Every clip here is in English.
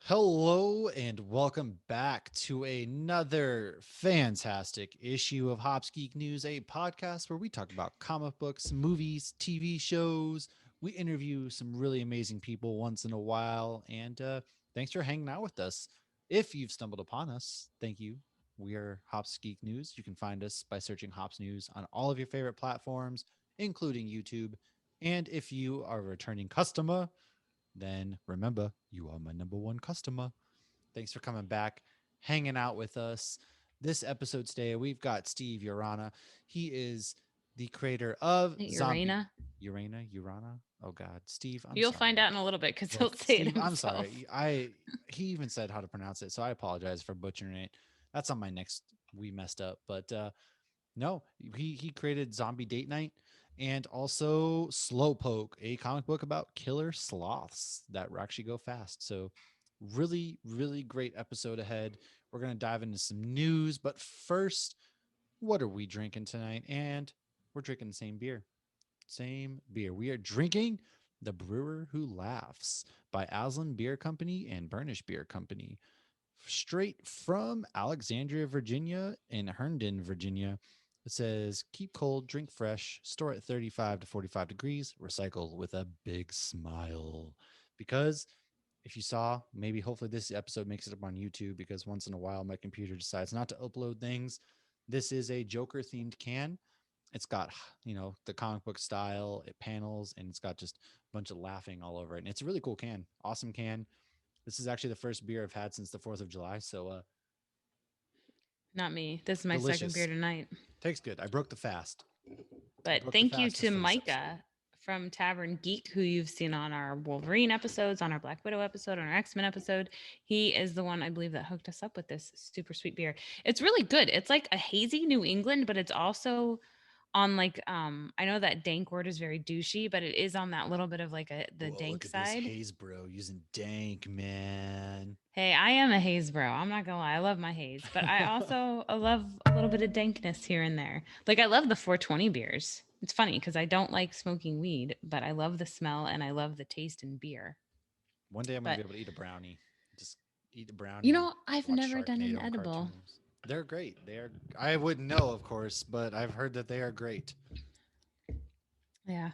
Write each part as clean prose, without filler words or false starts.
Hello and welcome back to another fantastic issue of Hops Geek News, a podcast where we talk about comic books, movies, TV shows. We interview some really amazing people once in a while, and thanks for hanging out with us. If you've stumbled upon us, thank you. We are Hops Geek News. You can find us by searching Hops News on all of your favorite platforms, including YouTube. And if you are a returning customer, then remember, you are my number one customer. Thanks for coming back, hanging out with us. This episode today, we've got Steve Urena. He is the creator of Zombie Urena. Urana. Oh God, Steve, I'm You'll sorry. find out in a little bit because he'll Look, say it Steve, I'm himself. sorry. He even said how to pronounce it, so I apologize for butchering it. That's on my next. We messed up, but no, he created Zombie Date Night and also Slowpoke, a comic book about killer sloths that actually go fast. So really great episode ahead. We're gonna dive into some news, but first, what are we drinking tonight? And we're drinking the same beer. Same beer. We are drinking The Brewer Who Laughs by Aslan Beer Company and Burnish Beer Company, straight from Alexandria, Virginia, and Herndon, Virginia. It says, keep cold, drink fresh, store at 35 to 45 degrees, recycle with a big smile. Because if you saw, maybe hopefully this episode makes it up on YouTube because once in a while my computer decides not to upload things. This is a Joker themed can. It's got, the comic book style, it panels, and it's got just a bunch of laughing all over it. And it's a really cool can. Awesome can. This is actually the first beer I've had since the 4th of July. So Not me. This is my second beer delicious. tonight. Tastes good. I broke the fast. I But broke the thank you fast to just for this episode. Micah from Tavern Geek, who you've seen on our Wolverine episodes, on our Black Widow episode, on our X-Men episode. He is the one, I believe, that hooked us up with this super sweet beer. It's really good. It's like a hazy New England, but it's also on like I know that dank word is very douchey, but it is on that little bit of like the Whoa, dank look at this side. haze, bro. Using dank, man. Hey, I am a haze bro. I'm not gonna lie. I love my haze, but I also love a little bit of dankness here and there. Like I love the 420 beers. It's funny because I don't like smoking weed, but I love the smell and I love the taste in beer. One day I'm gonna But be able to eat a brownie. Just eat a you brownie and know, I've watch never done an Sharknado and edible. cartoons. They're great. They are. I wouldn't know, of course, but I've heard that they are great. Yeah.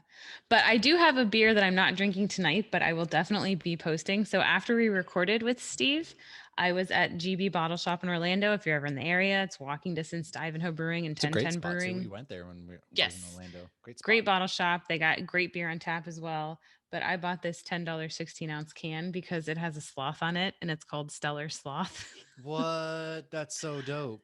But I do have a beer that I'm not drinking tonight, but I will definitely be posting. So after we recorded with Steve, I was at GB Bottle Shop in Orlando. If you're ever in the area, it's walking distance to Ivanhoe Brewing and It's a great 1010 spot too. We Brewing. went there when we was in Yes. Orlando. Great spot. Great bottle shop. They got great beer on tap as well. But I bought this $10 16-ounce can because it has a sloth on it and it's called Stellar Sloth. What? That's so dope.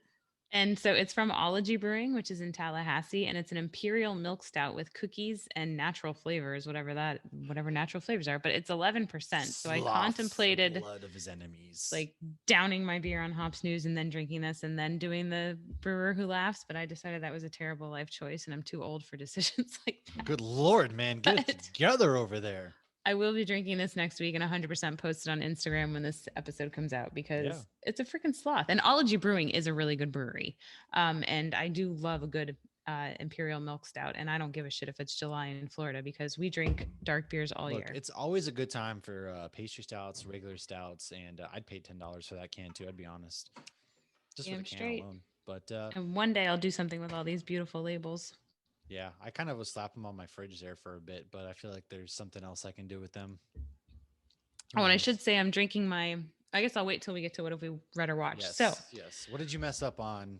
And so it's from Ology Brewing, which is in Tallahassee, and it's an imperial milk stout with cookies and natural flavors, whatever natural flavors are. But it's 11%. So I Sloths, the contemplated blood of his enemies. like downing my beer on Hops News and then drinking this and then doing the brewer who laughs. But I decided that was a terrible life choice, and I'm too old for decisions like Good lord, man, get it that. together over there. I will be drinking this next week and 100% post it on Instagram when this episode comes out Yeah. because it's a freaking sloth. And Ology Brewing is a really good brewery. And I do love a good imperial milk stout. And I don't give a shit if it's July in Florida because we drink dark beers all Look, year. it's always a good time for pastry stouts, regular stouts, and I'd pay $10 for that can too. I'd be honest, just for the Damn can straight. alone. But And one day I'll do something with all these beautiful labels. yeah, I kind of would slap them on my fridge there for a bit, but I feel like there's something else I can do with them. Who Oh, and I should knows? say I'm drinking my. I guess I'll wait till we get to what have we read or watched. So Yes, yes. What did you mess up on?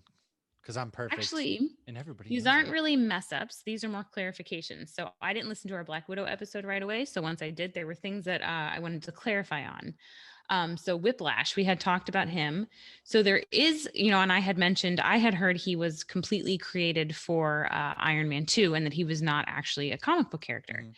Because I'm perfect, actually, and everybody these knows aren't it. really mess ups. These are more clarifications. So I didn't listen to our Black Widow episode right away. So once I did, there were things that I wanted to clarify on. So Whiplash, we had talked about him. So there is, and I had mentioned, I had heard he was completely created for Iron Man 2 and that he was not actually a comic book character. Mm-hmm.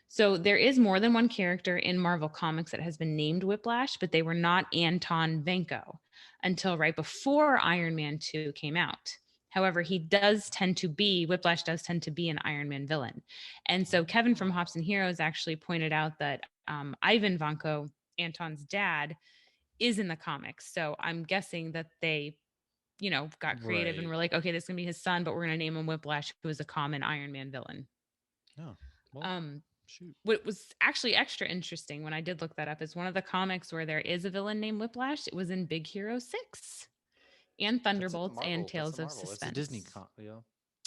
So there is more than one character in Marvel Comics that has been named Whiplash, but they were not Anton Vanko until right before Iron Man 2 came out. However, Whiplash does tend to be an Iron Man villain. And so Kevin from Hops Oh, and Heroes actually pointed out that Ivan Vanko, Anton's dad, is in the comics. So I'm guessing that they, got creative and right. were like, okay, this is going to be his son, but we're going to name him Whiplash, who is a common Iron Man villain. Oh, well, Um, Shoot. What was actually extra interesting when I did look that up is one of the comics where there is a villain named Whiplash. It was in Big Hero 6 and That's at the Thunderbolts and Marvel. That's the Tales of Marvel. It's a Disney, Suspense.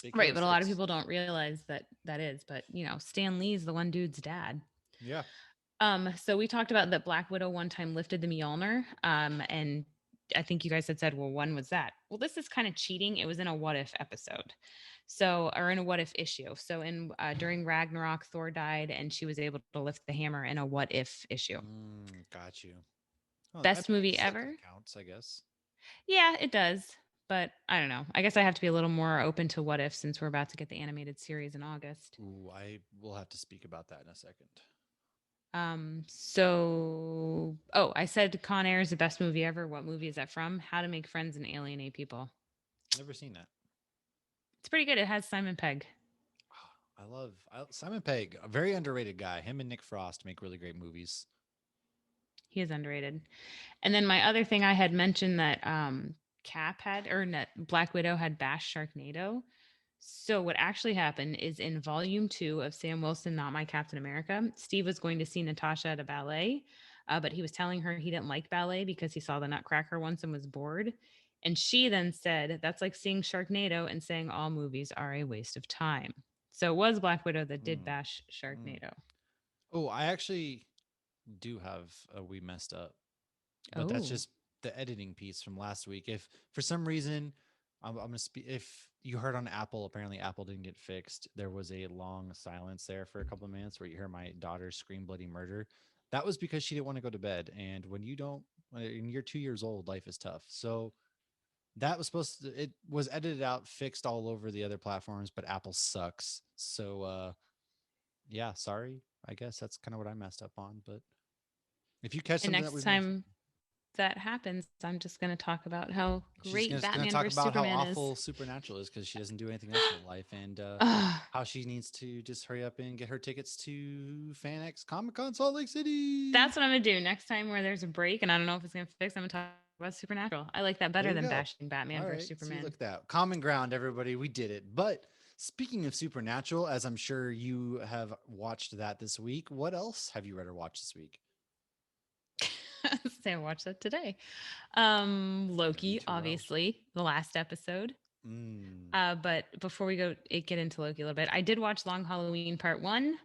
Big Right, Hero but a lot of 6. people don't realize that that is. But Stan Lee's the one dude's dad. Yeah. So we talked about that Black Widow one time lifted the Mjolnir. And I think you guys had said, well, when was that? Well, this is kind of cheating. It was in a what if episode. So, or in a what if issue. So in during Ragnarok, Thor died and she was able to lift the hammer in a what if issue. Got you. Oh, I Best mean, movie still kind ever? of counts, I guess. Yeah, it does. But I don't know. I guess I have to be a little more open to what if since we're about to get the animated series in August. Ooh, I will have to speak about that in a second. I said Con Air is the best movie ever. What movie is that from? How to Make Friends and Alienate People. Never seen that. It's pretty good. It has Simon Pegg. Simon Pegg, a very underrated guy. Him and Nick Frost make really great movies. He is underrated. And then my other thing I had mentioned that Cap had, or Black Widow had bashed Sharknado. So what actually happened is in volume 2 of Sam Wilson, Not My Captain America, Steve was going to see Natasha at a ballet, but he was telling her he didn't like ballet because he saw the Nutcracker once and was bored. And she then said, that's like seeing Sharknado and saying all movies are a waste of time. So it was Black Widow that did Mm, bash mm. Sharknado. Oh, I actually do have a We Messed Up, but that's Oh, just the editing piece from last week. If for some reason, I'm gonna speak. If you heard on Apple, apparently Apple didn't get fixed. There was a long silence there for a couple of minutes where you hear my daughter scream bloody murder. That was because she didn't want to go to bed. And when you're 2 years old, life is tough. So that was it was edited out, fixed all over the other platforms, but Apple sucks. So, yeah, sorry. I guess that's kind of what I messed up on. But if you catch and something that next we missed, time that happens, I'm just going to talk about how she's great gonna Batman talk versus about how Superman is. awful Supernatural is because she doesn't do anything else in her life, and Ugh, how she needs to just hurry up and get her tickets to FanX Comic Con Salt Lake City. that's what I'm going to do next time where there's a break and I don't know if it's going to fix. I'm going to talk about Supernatural. I like that There better you than go. bashing Batman All versus right, see, look Superman. at that common ground, everybody. We did it. But speaking of Supernatural, as I'm sure you have watched that this week, what else have you read or watched this week? Say I watched that today. Me Loki, too. Well, obviously, the last episode. mm, But before we get into Loki a little bit, I did watch Long Halloween Part One,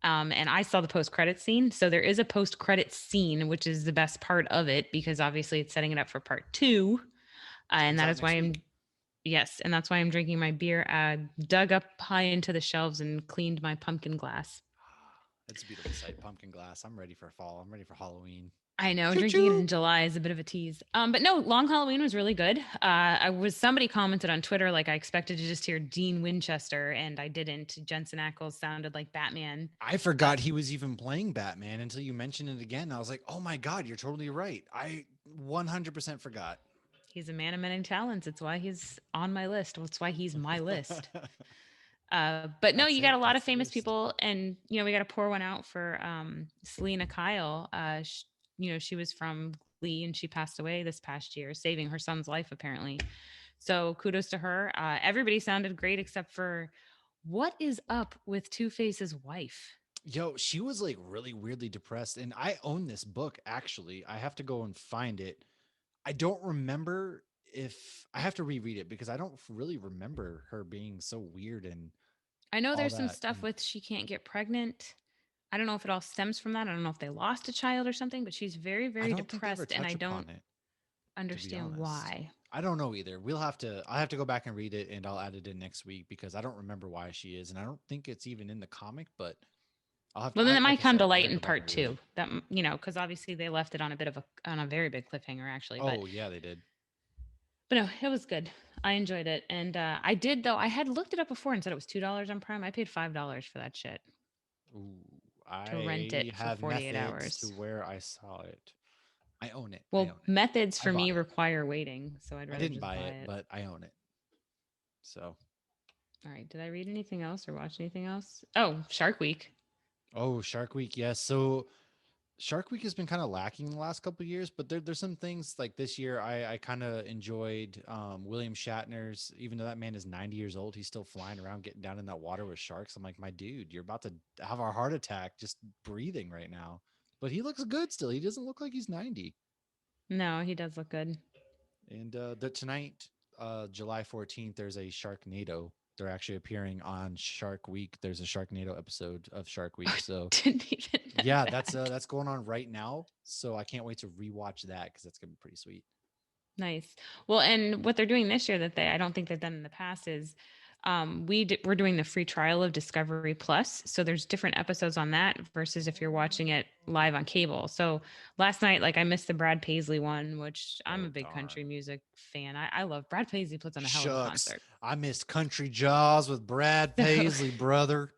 and I saw the post credit scene. So there is a post credit scene, which is the best part of it because obviously it's setting it up for Part Two, and comes that out is why next I'm week. yes, and that's why I'm drinking my beer. Dug up high into the shelves and cleaned my pumpkin glass. It's a beautiful sight. Pumpkin glass. I'm ready for fall. I'm ready for Halloween. I know Choo drinking it choo. in July is a bit of a tease. But no, Long Halloween was really good. Somebody commented on Twitter like I expected to just hear Dean Winchester, and I didn't. Jensen Ackles sounded like Batman. I Uh, forgot he was even playing Batman until you mentioned it again. I was like, oh my God, you're totally right. I 100% forgot. he's a man of many talents. It's why he's on my list. It's why he's my list. But no, That's you got it. a lot That's of the famous list. people, and we got to pour one out for Selena Kyle. She was from Glee, and she passed away this past year, saving her son's life apparently. So kudos to her. Everybody sounded great except for what is up with Two Face's wife. Yo, she was like really weirdly depressed. And I own this book, actually. I have to go and find it. I don't remember if I have to reread it because I don't really remember her being so weird and I know all there's some that. stuff And with she can't get pregnant. I don't know if it all stems from that. I don't know if they lost a child or something, but she's very, I very don't think they ever depressed, and I touch don't upon it, to be understand honest. why. I don't know either. I have to go back and read it and I'll add it in next week because I don't remember why she is. And I don't think it's even in the comic, but Well, then it like might I come said, to I'm light going to in go back part and read two. it. That because obviously they left it on a very big cliffhanger actually. But Oh, yeah, they did. no, it was good. I enjoyed it, and I did though. I had looked it up before and said it was $2 on Prime. I paid $5 for that shit Ooh, to rent I it for have 48 methods to hours. where I saw it. I own it. I Well, own it. methods I for me bought it. require waiting, so I'd I rather didn't just buy buy it, it. but I own it. So, All right. Did I read anything else or watch anything else? Oh, Shark Week. oh, Shark Week. Yes. So, Shark Week has been kind of lacking the last couple of years, but there's some things like this year I kind of enjoyed William Shatner's, even though that man is 90 years old, he's still flying around getting down in that water with sharks. I'm like, my dude, you're about to have a heart attack just breathing right now. But he looks good still. He doesn't look like he's 90. No, he does look good. And tonight, July 14th, there's a Sharknado. They're actually appearing on Shark Week. There's a Sharknado episode of Shark Week. So Didn't even know yeah, that. that's going on right now. So I can't wait to rewatch that because that's gonna be pretty sweet. Nice. Well, and what they're doing this year that they I don't think they've done in the past is we're doing the free trial of Discovery Plus. So there's different episodes on that versus if you're watching it live on cable. So last night, like I missed the Brad Paisley one, which I'm a Oh big darn. country music fan. I love Brad Paisley puts on a hell of a Shucks. concert. I missed Country Jaws with Brad So Paisley, brother.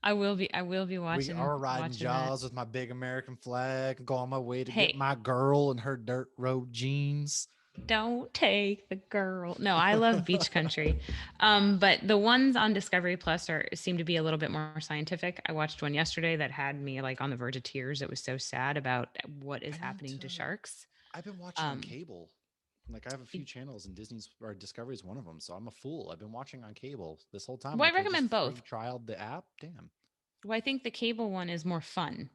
I will be We watching are riding watching that. Jaws with my big American flag, go on my way to get Hey, my girl in her dirt road jeans. don't take the girl. No, I love beach country. But the ones on Discovery Plus are seem to be a little bit more scientific. I watched one yesterday that had me like on the verge of tears. It was so sad about what is I need happening to to sharks. I've been watching on Um, cable. Like I have a few channels and Disney's or Discovery's one of them. So I'm a fool. I've been watching on cable this whole time. I well, I could have just recommend free both. trialed the app. Damn. Well, I think the cable one is more fun.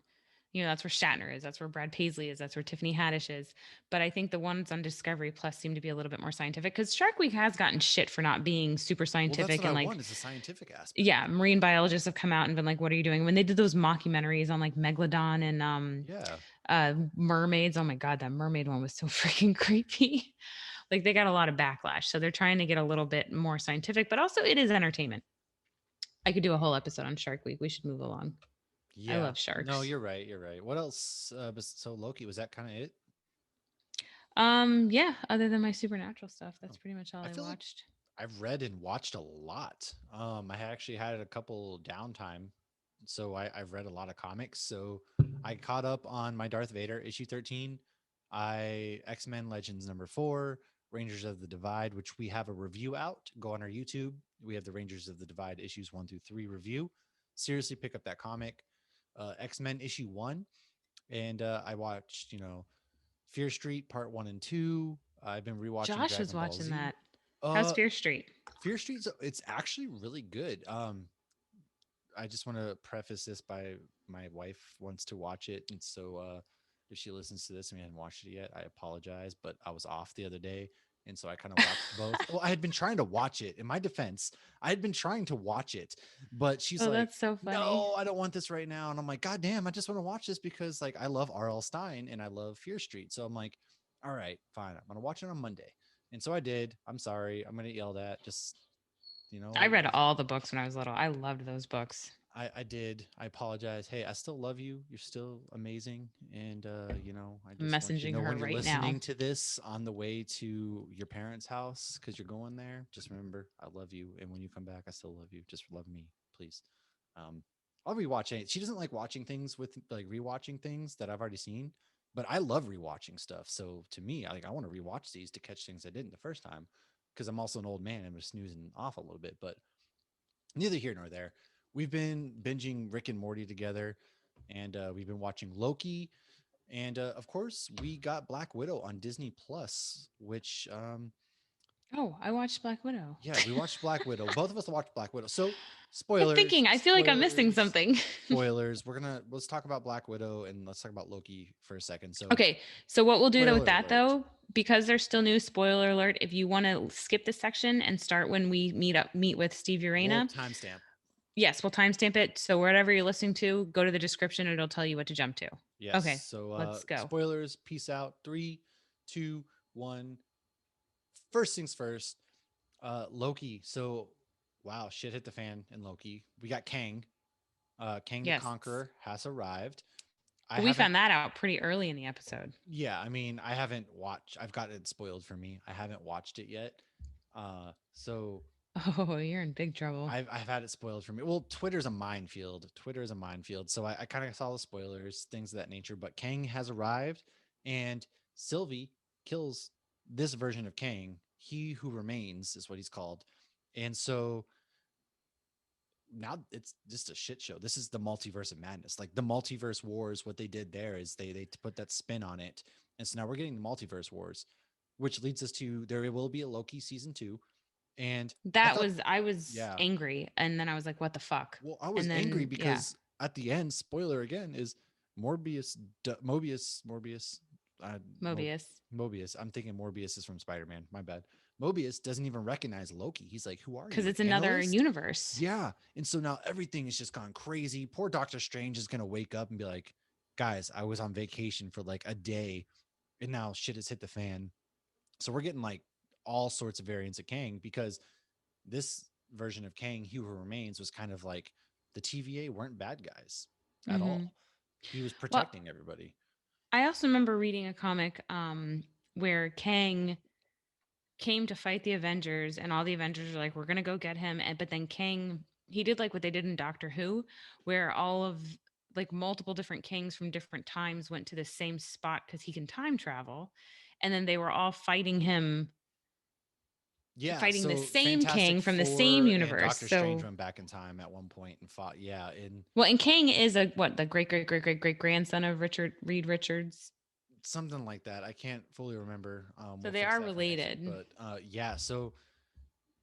That's where Shatner is. That's where Brad Paisley is. That's where Tiffany Haddish is. But I think the ones on Discovery Plus seem to be a little bit more scientific because Shark Week has gotten shit for not being super Well, that's scientific what I and want like, is the scientific aspect. yeah, marine biologists have come out and been like, "What are you doing?" When they did those mockumentaries on like megalodon and Yeah. mermaids, oh my god, that mermaid one was so freaking creepy. Like they got a lot of backlash, so they're trying to get a little bit more scientific, but also it is entertainment. I could do a whole episode on Shark Week. We should move along. I Yeah. love No, sharks. you're right. You're right. What else? So Loki, was that kind of it? Yeah, other than my supernatural stuff, Oh. that's pretty much all I I feel like watched. I've read and watched a lot. I actually had a couple downtime, so I've read a lot of comics. So I caught up on my Darth Vader issue 13. I X-Men Legends number 4, Rangers of the Divide, which we have a review out. Go on our YouTube. We have the Rangers of the Divide issues 1 through 3 review. Seriously, pick up that comic. X-Men issue 1, and I watched Fear Street Part 1 and 2. I've been rewatching Josh was Dragon Ball watching Z. that. How's Uh, Fear Street? Fear Street's it's actually really good. I just want to preface this by my wife wants to watch it, and so if she listens to this and we hadn't watched it yet, I apologize. But I was off the other day, and so I kind of watched both. Well, I had been trying to watch it. In my defense, I had been trying to watch it, but she's Oh, like, that's so funny. "No, I don't want this right now." And I'm like, "God damn, I just want to watch this because like I love R.L. Stein and I love Fear Street." So I'm like, "All right, fine. I'm gonna watch it on Monday." And so I did. I'm sorry. I'm gonna get yelled at. Just I read all the books when I was little. I loved those books. I did. I apologize. Hey, I still love you. You're still amazing. And I I'm just want you to messaging know her when you're right now. listening to this on the way to your parents' house because you're going there, just remember I love you. And when you come back, I still love you. Just love me, please. Um, I'll rewatch it. She doesn't like watching things with like rewatching things that I've already seen, but I love rewatching stuff. So to me, I want to rewatch these to catch things I didn't the first time because I'm also an old man and I'm snoozing off a little bit, but neither here nor there. We've been binging Rick and Morty together, and we've been watching Loki, and of course, we got Black Widow on Disney Plus, which Oh, I watched Black Widow. yeah, we watched Black Widow. Both of us watched Black Widow. So I'm thinking, spoilers, I feel like I'm missing spoilers, something. spoilers. Let's talk about Black Widow and let's talk about Loki for a second. So Okay, so what we'll do though with spoiler that alert. though, because they're still new, spoiler alert, if you want to skip this section and start when we meet with Steve We'll Urena, timestamp. yes, we'll timestamp it. So wherever you're listening to, go to the description, it'll tell you what to jump to. Yes. Okay, So let's go. spoilers. Peace out. 3, 2, 1. First things first. Loki. So, wow, shit hit the fan in Loki. We got Kang. Kang the Yes. Conqueror has arrived. I But we haven't. found that out pretty early in the episode. Yeah, I mean, I haven't watched. I've got it spoiled for me. I haven't watched it yet. So Oh, you're in big trouble. I've had it spoiled for me. Well, Twitter's a minefield. Twitter is a minefield. So I kind of saw the spoilers, things of that nature. But Kang has arrived, and Sylvie kills this version of Kang. He who remains is what he's called. And so now it's just a shit show. This is the multiverse of madness. Like the multiverse wars, what they did there is they put that spin on it. And so now we're getting the multiverse wars, which leads us to there will be a Loki season 2. And I That thought, was I was yeah, angry, and then I was like, "What the fuck?" well, I And was angry then yeah, because at the end, spoiler again, is Morbius, Morbius, uh, Mo, Mobius, Mobius. I'm thinking Morbius is from Spider-Man. My bad. Mobius doesn't even recognize Loki. He's like, "Who are because you, an it's another analyst?" universe. Yeah. And so now everything is just gone crazy. Poor Doctor Strange is gonna wake up and be like, "Guys, I was on vacation for like a day, and now shit has hit the fan." So we're getting like all sorts of variants of Kang because this version of Kang, He Who Remains, was kind of like the TVA weren't bad guys at Hmm. all. He was Well, protecting everybody. I also remember reading a comic where Kang came to fight the Avengers, and all the Avengers are like, "We're gonna go get him," and but then Kang he did like what they did in Doctor Who, where all of like multiple different kings from different times went to the same spot because he can time travel, and then they were all Yeah, fighting the so same Fantastic king from the same Four and universe. Doctor Strange So, went back in time at one point and fought. Yeah, and well, and King is a what the great grandson of Richard Reed Richards. something like that. I can't fully remember. So We'll they fix are that for next week. related. But yeah, so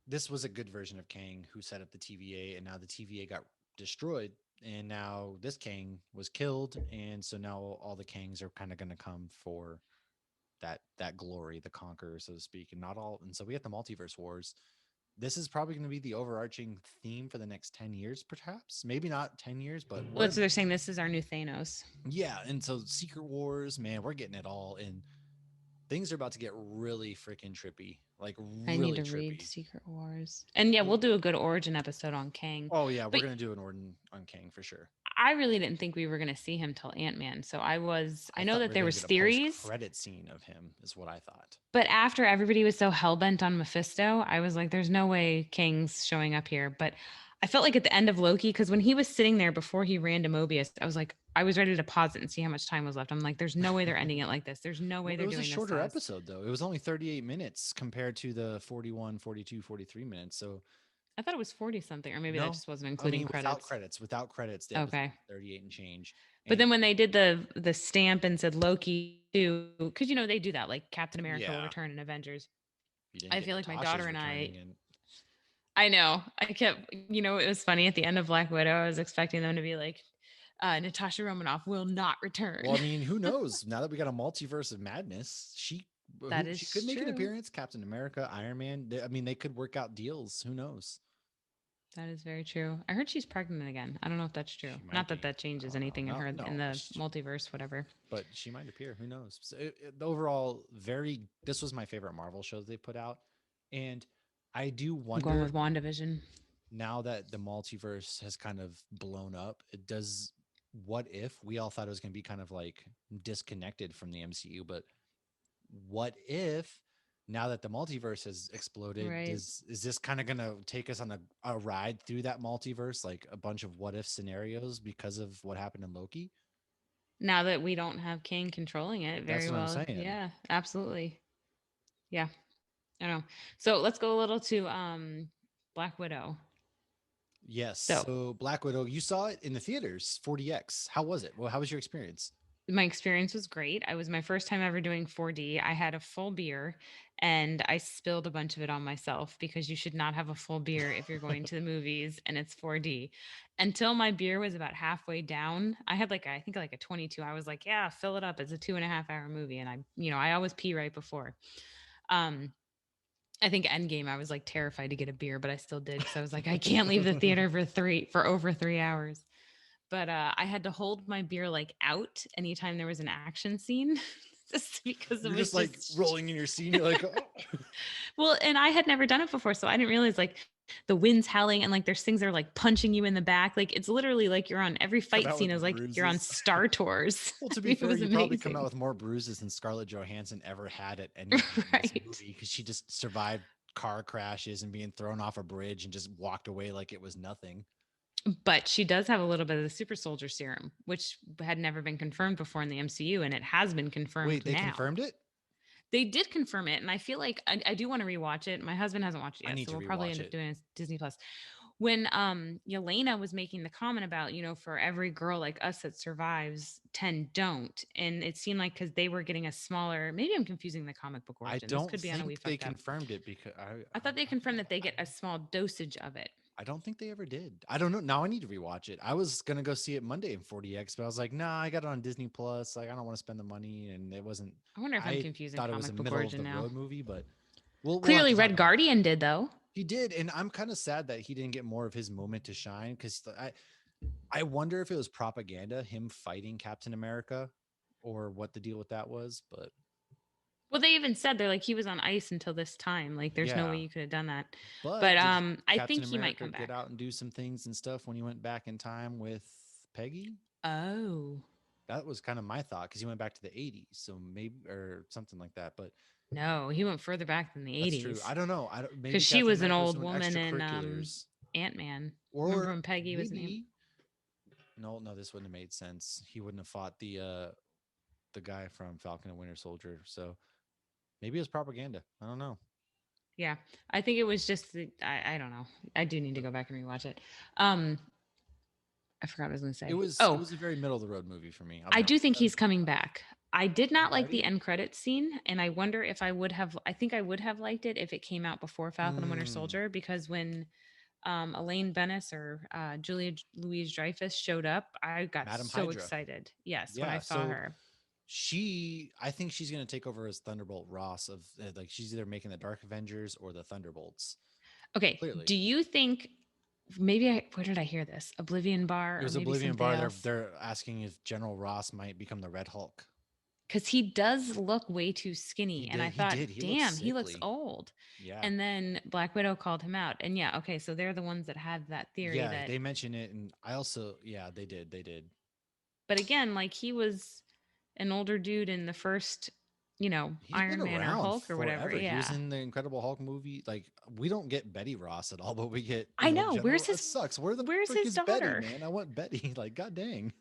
this was a good version of Kang who set up the TVA, and now the TVA got destroyed, and now this Kang was killed, and so now all the Kangs are kind of going to come for that glory, the conqueror, so to speak, and not all. And so we have the multiverse wars. This is probably going to be the overarching theme for the next 10 years, perhaps. Maybe not 10 years, but Well, we're so they're saying this is our new Thanos. yeah. And so Secret Wars, man, we're getting it all, and things are about to get really freaking trippy, like I need really to read trippy. Secret Wars. And yeah, Oh, we'll do a good origin episode on Kang. oh yeah, we're But gonna do an Orden on Kang for sure. I really didn't think we were going to see him till Ant-Man. So I I know thought we that were there gonna was get a post theories, credit scene of him, is what I thought. but after everybody was so hell-bent on Mephisto, I was like there's no way Kang's showing up here. But I felt like at the end of Loki cuz when he was sitting there before he ran to Mobius, I was like I was ready to pause it and see how much time was left. I'm like there's no way they're ending it like this. There's no way Well, it they're was a doing this to shorter us. episode though. It was only 38 minutes compared to the 41, 42, 43 minutes. So I thought it was 40 something or maybe that no, just wasn't I including mean credits. without credits, the episode Okay. was 38 and change. But And then when they did the stamp and said Loki too, because you know they do that, like Captain America will yeah, return in Avengers. you didn't I get feel like my daughter Natasha's and returning, and I know, I kept, it was funny at the end of Black Widow. I was expecting them to be like, Natasha Romanoff will not well, return. I mean, who knows? Now that we got a multiverse of madness, That she could is make an true. appearance. Captain America, Iron Man. I mean, they could work out deals. Who knows? That is very true. I heard she's pregnant again. I don't know if that's true. She might Not that be. that I changes don't know. anything in No, her in no. the multiverse, whatever. But she might appear. Who knows? So overall, very. This was my favorite Marvel show they put out, and I do I'm going wonder with WandaVision. now that the multiverse has kind of blown up. It does. What if we all thought it was going to be kind of like disconnected from the MCU, but what if now that the multiverse has exploded, Right. is this kind of going to take us on a ride through that multiverse, like a bunch of what if scenarios because of what happened in Loki? Now that we don't have King controlling it That's very what I'm well. saying. Yeah, absolutely. Yeah, I know. So let's go a little to Black Widow. Yes. So So Black Widow, you saw it in the theaters, 4DX. How was it? Well, how was your experience? my experience was great. I was my first time ever doing 4D. I had a full beer and I spilled a bunch of it on myself because you should not have a full beer if you're going to the movies and it's 4D. Until my beer was about halfway down, I had like, I think like a 22. I was like, yeah, fill it up. It's a 2.5 hour movie. And I always pee right before. Um, I think Endgame, I was like terrified to get a beer, but I still did because I was like, I can't leave the theater for over 3 hours. But I had to hold my beer like out anytime there was an action scene, just because it You're was just like just rolling in your seat. You're like, oh. well, and I had never done it before, so I didn't realize like the wind's howling and like there's things that are like punching you in the back. Like it's literally like you're on every Come fight out scene with is like you're on bruises. Star Tours. Well, to be It fair, was you probably come out amazing. with more bruises than Scarlett Johansson ever had at any point in this Right. movie because she just survived car crashes and being thrown off a bridge and just walked away like it was nothing. But she does have a little bit of the super soldier serum, which had never been confirmed before in the MCU, and it has been confirmed Wait, they now. confirmed it? They did confirm it, and I feel like I do want to rewatch it. My husband hasn't watched it I yet, need so to we'll probably rewatch end up it. doing it Disney Plus. when Yelena was making the comment about, for every girl like us that survives, 10 don't. And it seemed like because they were getting a smaller, maybe I'm confusing the comic book I origin. This don't could be on a We think they Fucked Up. confirmed it because I thought they confirmed that they I get a small dosage of it. I don't think they ever did. I don't know. Now I need to rewatch it. I was gonna go see it Monday in 40X, but I was like, nah, I got it on Disney Plus. Like, I don't want to spend the money, and it wasn't. I wonder if I'm I confusing thought it was a comic book middle of origin the now. road movie, but we'll have Clearly, to talk Red about that. Guardian did, though. He did, and I'm kind of sad that he didn't get more of his moment to shine because I wonder if it was propaganda, him fighting Captain America, or what the deal with that was. But Well, they even said they're like he was on ice until this time. Like, there's no way yeah, you could have done that. But but did I Captain think he might America come get back. out and do some things and stuff when he went back in time with Peggy? Oh That was kind of my thought because he went back to the 80s, so maybe or something like that. But no, he went further back than the that's true. I 80s don't know. I don't, because maybe she Captain was an America was old doing woman in extracurriculars, Ant Man. Remember or when Peggy was an Ant? maybe no, this wouldn't have made sense. He wouldn't have fought the guy from Falcon and Winter Soldier. So maybe it was propaganda. I don't know. Yeah, I think it was just I don't know. I do need to go back and rewatch it. Um, I forgot what I was going to It say. was it Oh, was a very middle of the road movie for me. I'll I be do honest. think he's coming back. I did not like the Already? end credits scene, and I wonder if I would have. I think I would have liked it if it came out before Falcon and Winter Mm, Soldier, because when Elaine Bennis or Julia Louise Dreyfus showed up, I got Madam so Hydra. excited. Yes, when I Yeah. saw So her. I think she's gonna take over as Thunderbolt Ross of like she's either making the Dark Avengers or the Thunderbolts. Okay, Clearly, do you think maybe where did I hear this? Oblivion it Bar or was maybe Oblivion something Bar. They're else? they're asking if General Ross might become the Red Hulk. Because he does look way too skinny. He And I did. He thought, did. He looks damn, he looks sickly. old. Yeah. And then Black Widow called him out. And yeah, okay, so they're the ones that had that theory Yeah. that, They mention it, and I also yeah they did. They did. but again, like he was an older dude in the first, He's been Iron Man or around Hulk or whatever. forever. He was Yeah. in the Incredible Hulk movie. Like we don't get Betty Ross at all, but we get I know. General. It sucks. Where the Where's frick his is Betty, daughter? man? I want Betty. Like god dang.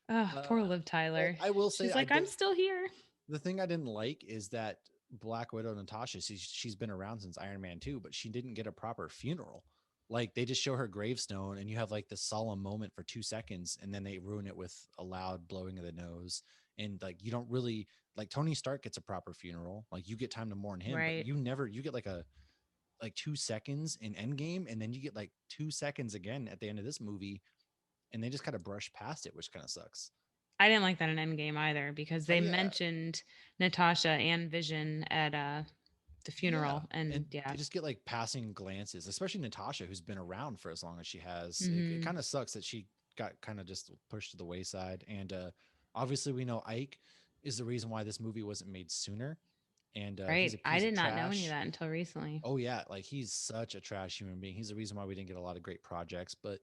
Oh, Uh, poor Liv but Tyler. I will say She's I like, I'm did. still here. The thing I didn't like is that Black Widow Natasha, she's been around since Iron Man 2, but she didn't get a proper funeral. Like they just show her gravestone and you have like this solemn moment for 2 seconds and then they ruin it with a loud blowing of the nose. And like you don't really like Tony Stark gets a proper funeral. Like you get time to mourn him, but Right. you get like 2 seconds in Endgame and then you get like 2 seconds again at the end of this movie and they just kind of brush past it, which kind of sucks. I didn't like that in Endgame either because they Yeah, mentioned Natasha and Vision at the yeah, funeral. And and yeah. they just get like passing glances, especially Natasha, who's been around for as long as she has. It Hmm. kind of sucks that she got kind of just pushed to the wayside. And obviously, we know Ike is the reason why this movie wasn't made sooner. And he's Right. a I piece did of not know any of trash. that until recently. Oh yeah, like he's such a trash human being. He's the reason why we didn't get a lot of great projects. But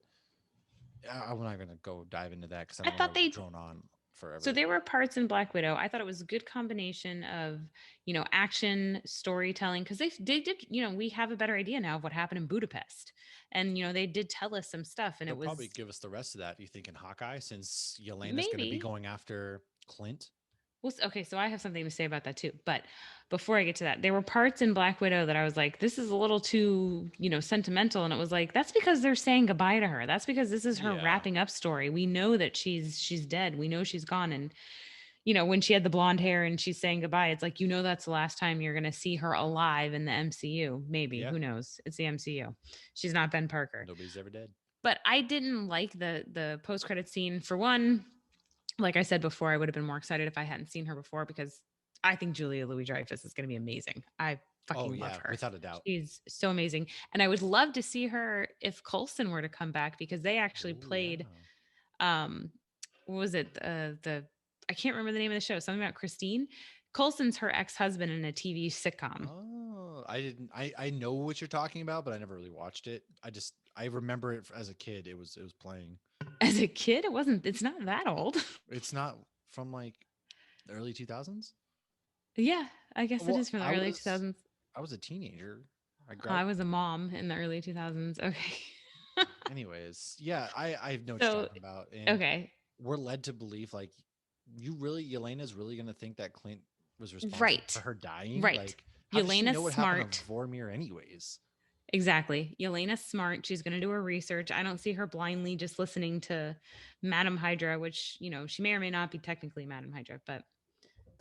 I'm not gonna go dive into that because I I don't want thought to they drone on so forever. there were parts in Black Widow. I thought it was a good combination of, action, storytelling, because they did, we have a better idea now of what happened in Budapest. And, they did tell us some stuff and They'll it probably was give us the rest of that. You think in Hawkeye, since Yelena's going to be maybe going after Clint? well, okay, so I have something to say about that too. But before I get to that, there were parts in Black Widow that I was like, this is a little too, sentimental. And it was like, that's because they're saying goodbye to her. That's because this is her Yeah. wrapping up story. We know that she's dead. We know she's gone. And when she had the blonde hair and she's saying goodbye, it's like, that's the last time you're going to see her alive in the MCU. Maybe, Yeah. who knows? It's the MCU. She's not Ben Parker. Nobody's ever dead. But I didn't like the post credit scene. For one, like I said before, I would have been more excited if I hadn't seen her before because I think Julia Louis Dreyfus is going to be amazing. I Oh, fucking love yeah. her. Without a doubt. She's so amazing. And I would love to see her if Coulson were to come back because they actually Oh, yeah. played um what was it? The I can't remember the name of the show. Something about Christine. Coulson's her ex-husband in a TV sitcom. Oh, I didn't. I know what you're talking about, but I never really watched it. I remember it as a kid. It was playing. As a kid, it's not that old. It's not from like the early 2000s. Yeah, I guess it Well, is from the early 2000s. I was a teenager. I I grad. was a mom in the early 2000s. Okay. Anyways, yeah, I know what you're So, talking about, and okay. we're led to believe like Yelena's really gonna think that Clint was responsible for Right. her dying. Right. Like, how does she know Yelena's what happened smart. to Vormir anyways? Exactly. Yelena's smart. She's going to do her research. I don't see her blindly just listening to Madam Hydra, which, she may or may not be technically Madam Hydra, but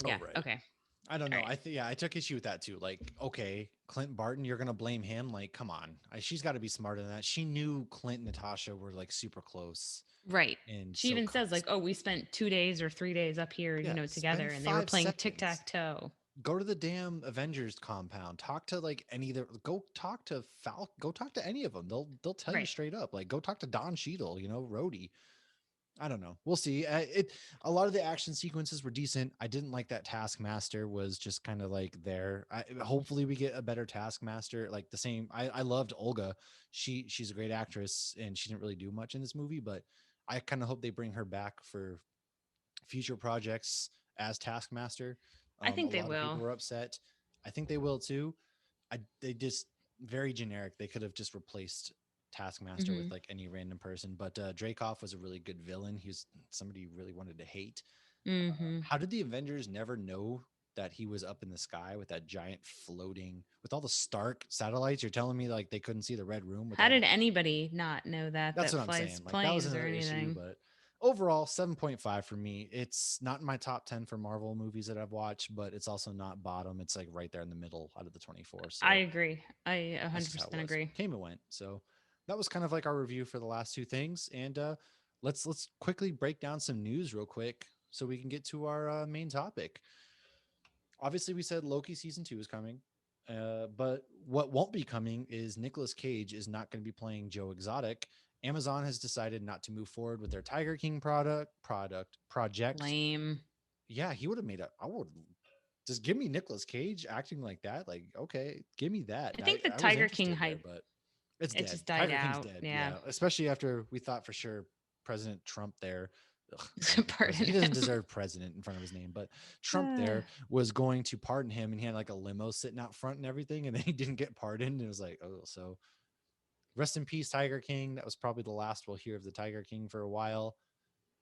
Oh, yeah. right. Okay. I don't All know. right. I took issue with that too. Like, okay, Clint Barton, you're gonna blame him? Like, come on. She's got to be smarter than that. She knew Clint and Natasha were like super close, Right. and She so even says, like, oh, we spent 2 days or 3 days up here, yeah. together, Spend and they were five playing tic seconds. tac toe. Go to the damn Avengers compound. Talk to like any of the. Go talk to Falk. Go talk to any of them. They'll tell you Right. straight up. Like, go talk to Don Cheadle. Rhodey. I don't know. We'll see. A lot of the action sequences were decent. I didn't like that Taskmaster was just kind of like there. Hopefully we get a better Taskmaster, like the same. I loved Olga. She's a great actress and she didn't really do much in this movie, but I kind of hope they bring her back for future projects as Taskmaster. I A think they lot of people will. were upset. I think they will too. They just very generic. They could have just replaced Taskmaster with Hmm. like any random person. But Dracoff was a really good villain. He was somebody you really wanted to hate. Hmm. How did the Avengers never know that he was up in the sky with that giant floating with all the Stark satellites? You're telling me like they couldn't see the Red Room with How all did the. anybody not know that That's that what I'm flies saying. Like that was planes or another issue, anything? but overall 7.5 for me. It's not in my top 10 for Marvel movies that I've watched, but it's also not bottom. It's like right there in the middle out of the 24. I So agree. I that's just how it 100% was. agree. Came and went. So that was kind of like our review for the last two things. And let's quickly break down some news real quick so we can get to our main topic. Obviously, we said Loki season 2 is coming. But what won't be coming is Nicolas Cage is not going to be playing Joe Exotic. Amazon has decided not to move forward with their Tiger King project. Lame. Yeah, he would have made a. I would just give me Nicolas Cage acting like that. Like, okay, give me that. I I, think the I was Tiger King interested there, hype, but it's it dead. just died Tiger King's out. dead. Yeah. Yeah, especially after we thought for sure President Trump there. Ugh, I don't think Pardon president. He doesn't him. deserve president in front of his name, but Trump Uh, there was going to pardon him, and he had like a limo sitting out front and everything, and then he didn't get pardoned. And it was like, oh, so rest in peace, Tiger King. That was probably the last we'll hear of the Tiger King for a while.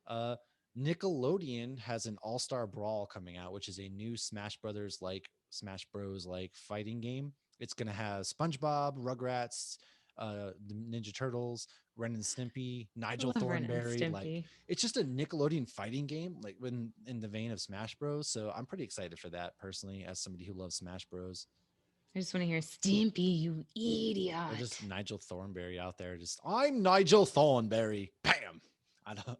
Uh, Nickelodeon has an All Star Brawl coming out, which is a new Smash Bros like fighting game. It's gonna have SpongeBob, Rugrats, the Ninja Turtles, Ren and Stimpy, I Nigel love Ren and Thornberry. Like Stimpy. it's just a Nickelodeon fighting game, like when in the vein of Smash Bros. So I'm pretty excited for that personally, as somebody who loves Smash Bros. I just want to hear Stimpy, you Or just idiot. Nigel Thornberry out there. Just I'm Nigel Thornberry. Bam. I don't.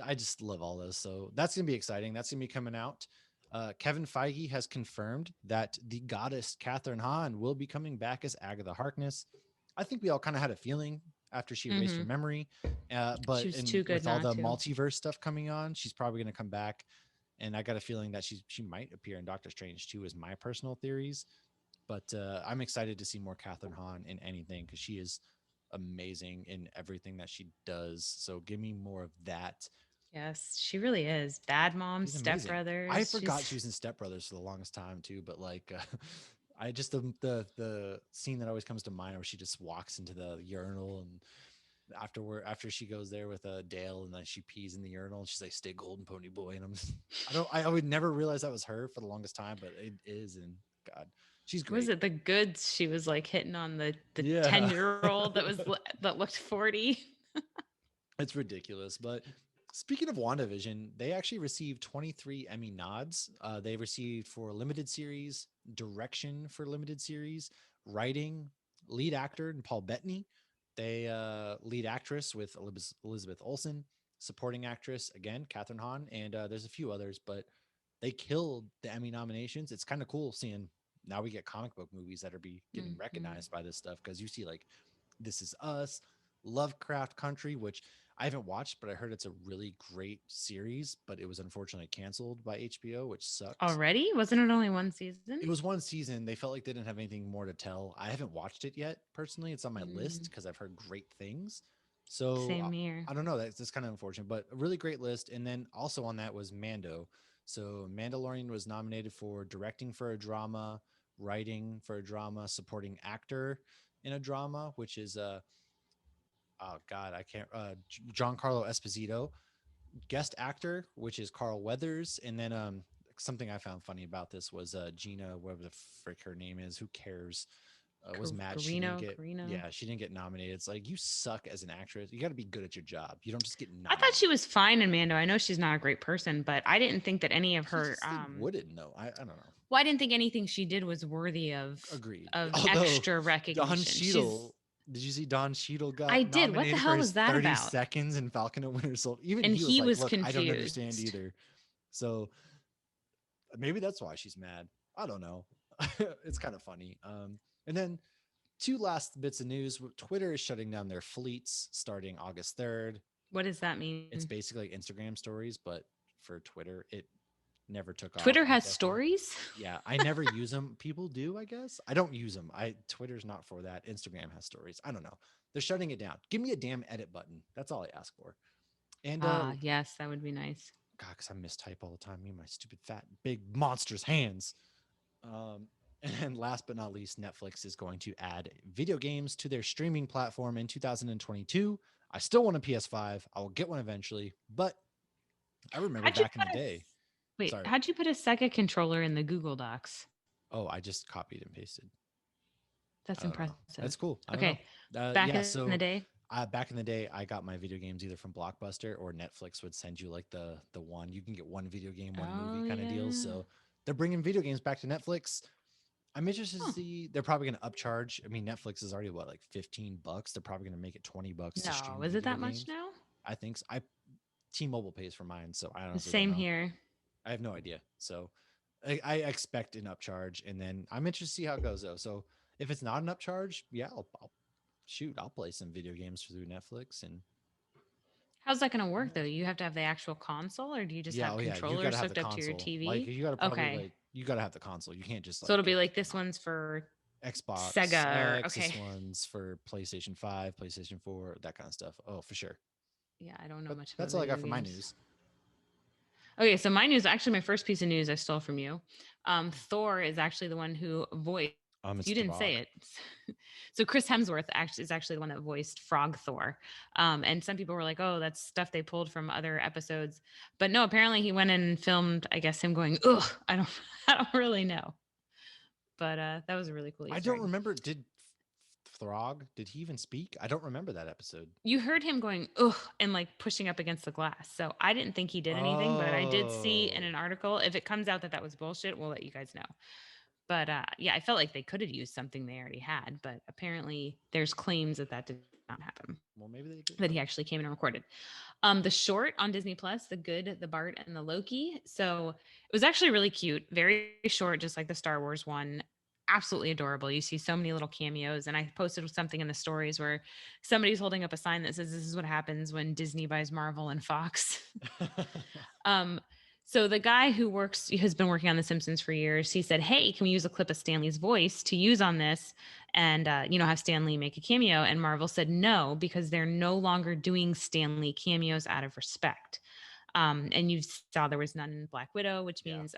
I just love all those. So that's gonna be exciting. That's gonna be coming out. Kevin Feige has confirmed that the goddess Catherine Hahn will be coming back as Agatha Harkness. I think we all kind of had a feeling after she erased her Hmm. memory, She but was too good with all not the to. multiverse stuff coming on, she's probably going to come back. And I got a feeling that she might appear in Doctor Strange too, is my personal theories. But I'm excited to see more Catherine Hahn in anything because she is amazing in everything that she does. So give me more of that. Yes, she really is. Bad Mom, She's Step amazing. I Brothers. forgot she She's was in Step Brothers for the longest time too, but like I just the scene that always comes to mind where she just walks into the urinal and after she goes there with Dale and then she pees in the urinal and she's like stay golden pony boy and I would never realize that was her for the longest time, but it is. And God, she's was great. it the goods she was like hitting on the Yeah. 10-year-old that looked 40? It's ridiculous. But speaking of WandaVision, they actually received 23 Emmy nods. They received for limited series, direction for limited series, writing, lead actor, and Paul Bettany. They lead actress with Elizabeth Olsen, supporting actress again Catherine Hahn, and there's a few others, but they killed the Emmy nominations. It's kind of cool seeing now we get comic book movies that are be getting Hmm. recognized by this stuff because you see like This Is Us, Lovecraft Country, which I haven't watched, but I heard it's a really great series, but it was unfortunately canceled by HBO, which sucks. Already? Wasn't it only one season? It was one season. They felt like they didn't have anything more to tell. I haven't watched it yet personally. It's on my list Mm, because I've heard great things. So same here. I don't know. That's kind of unfortunate, but a really great list. And then also on that was Mando. So Mandalorian was nominated for directing for a drama, writing for a drama, supporting actor in a drama, which is oh God, I can't Giancarlo Esposito, guest actor, which is Carl Weathers, and then something I found funny about this was Gina, whatever the frick her name is, who cares? Was mad she didn't get. Carino. Yeah, she didn't get nominated. It's like you suck as an actress. You got to be good at your job. You don't just get I thought she nominated. was fine in Mando. I know she's not a great person, but I didn't think that any of She her just like wouldn't know. I don't know. well, I didn't think anything she did was worthy Agreed. of Although extra Don recognition. Cheadle, did you see Don Cheadle I got did. What the nominated for hell his was that 30 about? seconds in Falcon and Winter Soldier? Even And he was he like, was "Look, I don't understand confused. either." So maybe that's why she's mad. I don't know. It's kind of funny. And then two last bits of news. Twitter is shutting down their fleets starting August 3rd. What does that mean? It's basically like Instagram stories, but for Twitter, it never took off. Twitter I'm has guessing. stories? Yeah, I never use them. People do, I guess. I don't use them. Twitter's not for that. Instagram has stories. I don't know. They're shutting it down. Give me a damn edit button. That's all I ask for. And Ah, yes, that would be nice. God, because I mistype all the time. Me and my stupid fat big monsters hands. Um, and then last but not least, Netflix is going to add video games to their streaming platform in 2022. I still want a PS5. I will get one eventually, but I remember How'd you back in the day. wait, Sorry. how'd you put a Sega controller in the Google Docs? Oh, I just copied and pasted. That's I don't know. impressive. That's cool. I don't Okay. know. Back Yeah. in the So day? back in the day, I got my video games either from Blockbuster or Netflix would send you like the one you can get one video game, one movie Oh, kind of deals. yeah. So they're bringing video games back to Netflix. I'm interested to Huh. see. They're probably going to upcharge. I mean, Netflix is already what, like $15. They're probably going to make it $20 to No, stream is it video that much games. now? I think so. T-Mobile pays for mine, so I honestly don't Same know. here. I have no idea. So I expect an upcharge, and then I'm interested to see how it goes though. So if it's not an upcharge, yeah, I'll shoot. I'll play some video games through Netflix, and How's that going to work though? You have to have the actual console or do you just yeah, have oh yeah, you got to controllers have the hooked up to your console. Like TV? you got to probably Okay. like you got to have the console. You can't just So like it'll be get like this one's for Xbox Sega or X, okay. this one's for PlayStation 5, PlayStation 4, that kind of stuff. Oh, for sure. Yeah, I don't know But much about that's all I got video for my games. news. Okay, so my news, actually my first piece of news I stole from you. Thor is actually the one who voiced, It's you didn't say Throg. it. So Chris Hemsworth actually is actually the one that voiced Frog Thor. And some people were like, oh, that's stuff they pulled from other episodes. But no, apparently he went in and filmed, I guess, him going, ugh, I don't I don't really know. But that was a really cool I Easter don't egg. remember. Did Throg? Did he even speak? I don't remember that episode. You heard him going, ugh, and like pushing up against the glass. So I didn't think he did anything, but I did see in Oh, an article, if it comes out that that was bullshit, we'll let you guys know. But yeah, I felt like they could have used something they already had, but apparently there's claims that that did not happen, well, maybe they did. that he actually came in and recorded. The short on Disney Plus, The Good, the Bart, and the Loki. So it was actually really cute, very short, just like the Star Wars one. Absolutely adorable. You see so many little cameos. And I posted something in the stories where somebody's holding up a sign that says, "This is what happens when Disney buys Marvel and Fox." um, so the guy who works has been working on The Simpsons for years. He said, "Hey, can we use a clip of Stanley's voice to use on this, and have Stanley make a cameo?" And Marvel said no because they're no longer doing Stanley cameos out of respect. And you saw there was none in Black Widow, which Yeah. means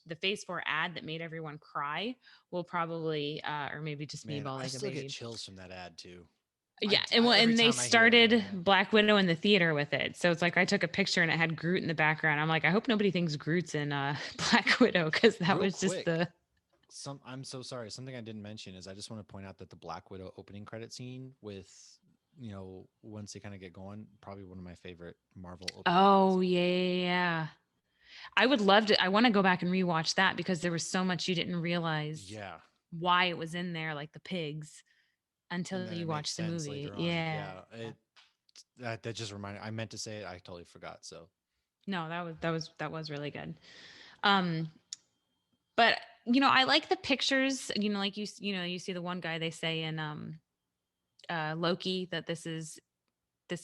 the Phase 4 ad that made everyone cry will probably, or maybe just me Man, I bawling a still get baby. chills from that ad too. Yeah, and well, Every and they time I hear it, started man. Black Widow in the theater with it, so it's like I took a picture and it had Groot in the background. I'm like, I hope nobody thinks Groot's in Black Widow because that Real was just quick, the I'm so sorry. Something I didn't mention is I just want to point out that the Black Widow opening credit scene with once they kind of get going, probably one of my favorite Marvel opening credits. oh yeah, yeah, yeah. I would love to. I want to go back and rewatch that because there was so much you didn't realize Yeah, why it was in there, like the pigs, until and then you it makes watch the sense movie. later on. Yeah. Yeah, that just reminded. I meant to say it. I totally forgot. So No, that was really good. Um, but I like the pictures. Like you see the one guy they say in Loki that this is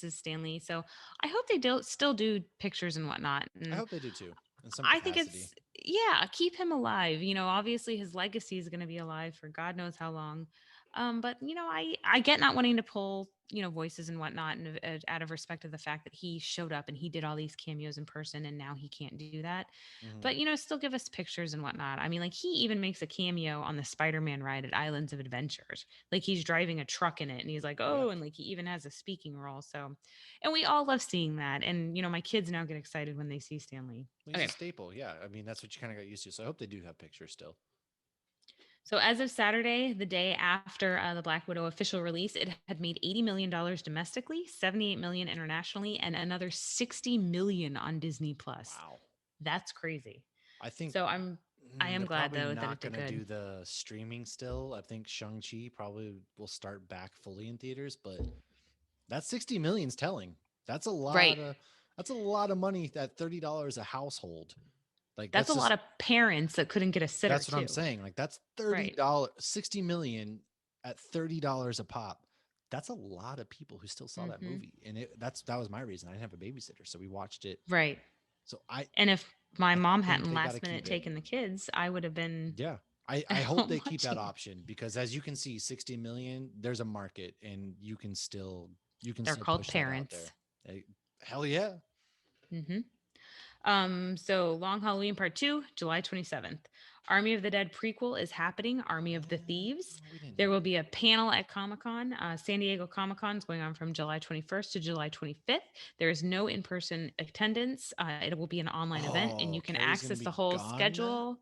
Stanley. So I hope they do still do pictures and whatnot. I And hope they do too in some I think capacity. it's yeah, keep him alive. Obviously his legacy is going to be alive for God knows how long. But I get not wanting to pull voices and whatnot, and out of respect of the fact that he showed up and he did all these cameos in person, and now he can't do that. Hmm. But still give us pictures and whatnot. I mean, like he even makes a cameo on the Spider-Man ride at Islands of Adventures. Like he's driving a truck in it, and he's like, Yeah, oh, and like he even has a speaking role. So, and we all love seeing that. And my kids now get excited when they see Stanley. he's a Okay. staple. Yeah, I mean that's what you kind of got used to. So I hope they do have pictures still. So as of Saturday, the day after the Black Widow official release, it had made $80 million domestically, 78 million internationally, and another 60 million on Disney Plus. Wow. That's crazy. I think So I am they're glad probably though that it not did going to good. do the streaming still. I think Shang-Chi probably will start back fully in theaters, but that 60 million's telling. That's a Right. lot of that's a lot of money at $30 a household. Like That's that's a lot just of parents that couldn't get a sitter that's what I'm too. saying. Like that's Right. $30, 60 million at $30 a pop. That's a lot of people who still saw that Hmm. movie. And that was my reason. I didn't have a babysitter, so we watched it. Right. So I And if my I mom think hadn't they got to last minute keep it. taken the kids, I would have been Yeah. I at hope home they keep that watching it. option because as you can see, 60 million, there's a market and you can They're still called push that out parents. there. Hell yeah. Hmm. So Long Halloween Part 2, July 27th. Army of the Dead prequel is happening, Army of the Thieves. We didn't There know will that. be a panel at Comic Con. San Diego Comic Con is going on from July 21st to July 25th. There is no in person attendance. It will be an online event, and you Oh, can Carrie's gonna access the be whole gone. schedule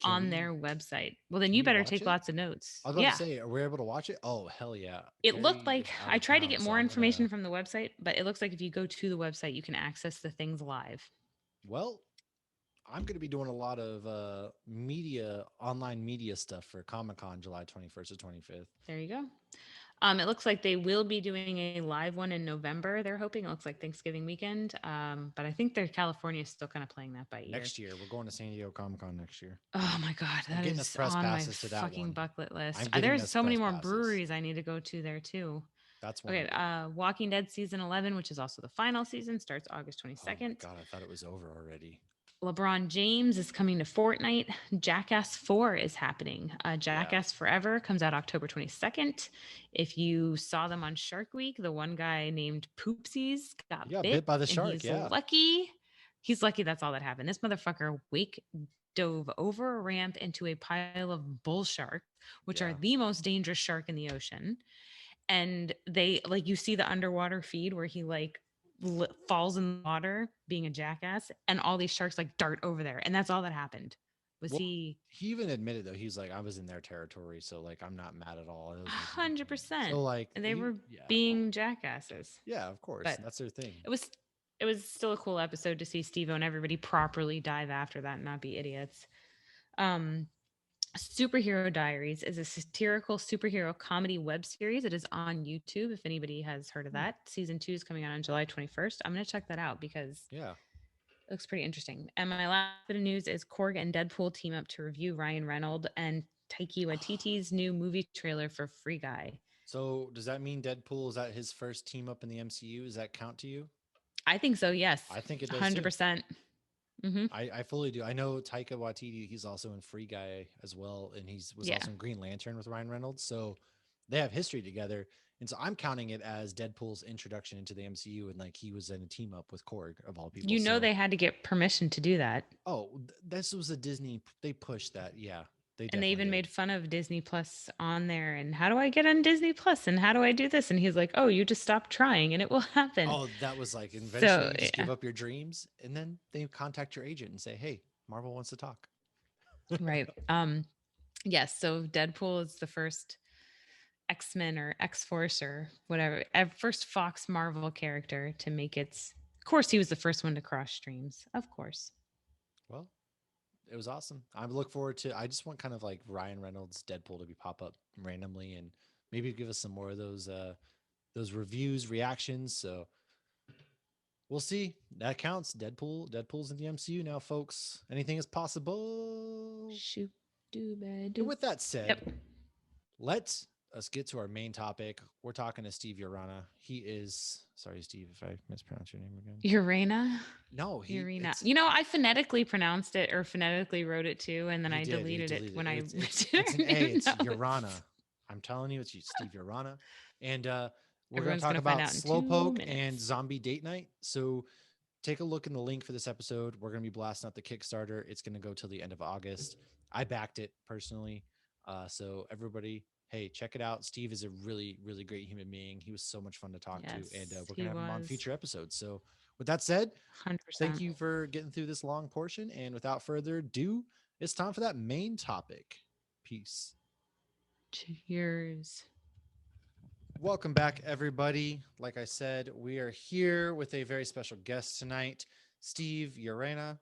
Can on we their website. Well, then can you we better watch take it? lots of notes. I was about to Yeah. say, are we able to watch it? Oh, hell yeah. It looked Carrie like is out I of tried to town, get so more I'm gonna information from the website, but it looks like if you go to the website, you can access the things live. well, I'm gonna be doing a lot of online media stuff for Comic Con July 21st to 25th. There you go. It looks like they will be doing a live one in November. They're hoping it looks like Thanksgiving weekend. But I think they're California is still kind of playing that by ear. Next year. We're going to San Diego Comic Con next year. Oh my god, I'm that getting us is press on my passes to that fucking one. bucket list. I'm getting There's us so many press more passes. breweries I need to go to there too. That's one Okay, of them. Walking Dead season 11, which is also the final season, starts August Oh my 22nd. god, I thought it was over already. LeBron James is coming to Fortnite. Jackass 4 is happening. Yeah. Jackass Forever comes out October 22nd. If you saw them on Shark Week, the one guy named Poopsies got He got bit bit by the and shark. he's Yeah. lucky. He's lucky that's all that happened. This motherfucker dove over a ramp into a pile of bull sharks, which are Yeah. the most dangerous shark in the ocean. And they like you see the underwater feed where he like falls in the water being a jackass and all these sharks like dart over there and that's all that happened was Well, he he even admitted though, he's like, I was in their territory, so like I'm not mad at all. It was just nothing. 100% So like and they he were yeah. being jackasses. Yeah, of course. But That's their thing. it was it was still a cool episode to see Steve and everybody properly dive after that and not be idiots. um Superhero Diaries is a satirical superhero comedy web series. It is on YouTube. If anybody has heard of Hmm. that, season 2 is coming out on July 21st. I'm going to check that out because Yeah. it looks pretty interesting. And my last bit of news is Korg and Deadpool team up to review Ryan Reynolds and Taiki Waititi's new movie trailer for Free Guy. So does that mean Deadpool is that his first team up in the MCU? Does that count to you? I think so. Yes, I think it does too. 100%. Mm-hmm. I fully do. I know Taika Waititi, he's also in Free Guy as well, and he's was Yeah. also in Green Lantern with Ryan Reynolds. So they have history together. And so I'm counting it as Deadpool's introduction into the MCU, and like he was in a team up with Korg of all people. You know So they had to get permission to do that. this was a Disney. They pushed that. Yeah, they And they definitely even did. made fun of Disney Plus on there. And how do I get on Disney Plus? And how do I do this? And he's like, oh, you just stop trying and it will happen. Oh, that was like eventually So, you just yeah, give up your dreams, and then they contact your agent and say, "Hey, Marvel wants to talk." right. Yes. So Deadpool is the first X-Men or X-Force or whatever, first Fox Marvel character to make its. Of course, he was the first one to cross streams. Of course. Well, it was awesome. I look forward to. I just want kind of like Ryan Reynolds Deadpool to be pop up randomly and maybe give us some more of those reviews, reactions. So we'll see. That counts. Deadpool's in the MCU now, folks. Anything is possible. Shoot, do, And do. with that said, Yep. let's us get to our main topic. We're talking to Steve Urana. He is sorry, Steve, if I mispronounce your name again. Urena. No, he Urena. it's You know, I phonetically pronounced it or phonetically wrote it too, and then he I did. He deleted it deleted when it. I It's an A. didn't It's know. Urana. I'm telling you, it's Steve Urana. And we're going to Everyone's talk gonna find about out in 2 Slowpoke and minutes. Zombie Date Night. So take a look in the link for this episode. We're going to be blasting out the Kickstarter. It's going to go till the end of August. I backed it personally. So everybody, hey, check it out. Steve is a really, really great human being. He was so much fun to talk to, and Yes, we're going he to have him on was future episodes. So with that said, thank 100%. you for getting through this long portion. And without further ado, it's time for that main topic. Peace. Cheers. Welcome back, everybody. Like I said, we are here with a very special guest tonight. Steve Urena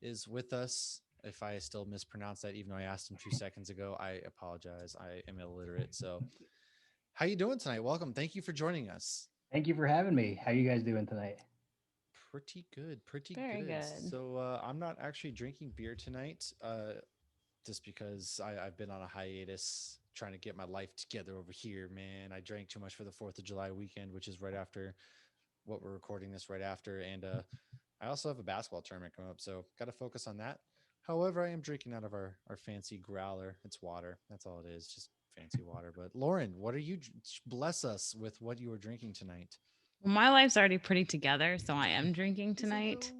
is with us. If I still mispronounce that, even though I asked him 2 seconds ago, I apologize. I am illiterate. So, how you doing tonight? Welcome. Thank you for joining us. Thank you for having me. How you guys doing tonight? Pretty good. Pretty Very good. good. So, I'm not actually drinking beer tonight. Just because I've been on a hiatus trying to get my life together over here, man. I drank too much for the 4th of July weekend, which is right after what we're recording this right after. And I also have a basketball tournament coming up, so got to focus on that. However, I am drinking out of our fancy growler. It's water. That's all it is, just fancy water. But Lauren, what are you? Bless us with what you were drinking tonight. Well, my life's already pretty together, so I am drinking Is it tonight. though?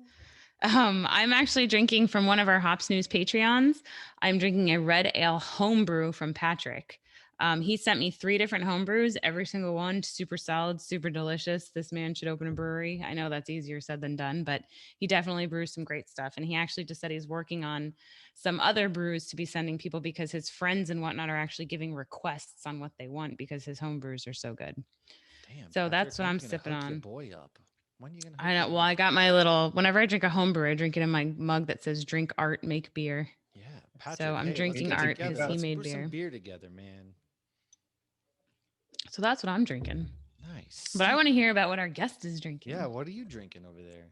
I'm actually drinking from one of our Hops News Patreons. I'm drinking a red ale homebrew from Patrick. He sent me 3 different homebrews, every single one super solid, super delicious. This man should open a brewery. I know that's easier said than done, but he definitely brews some great stuff. And he actually just said he's working on some other brews to be sending people because his friends and whatnot are actually giving requests on what they want because his homebrews are so good. Damn, So Patrick, that's what when I'm you gonna sipping hook your on. boy up? When you gonna I hook your know. Well, boy I up? got my little, whenever I drink a homebrew, I drink it in my mug that says drink art, make beer. Yeah, So Patrick. I'm Hey, let's drinking get Way to art keep because together. up. he Let's made brew some beer. beer together, man. So that's what I'm drinking. Nice. But I Steve, want to hear about what our guest is yeah, drinking. what are you drinking over there?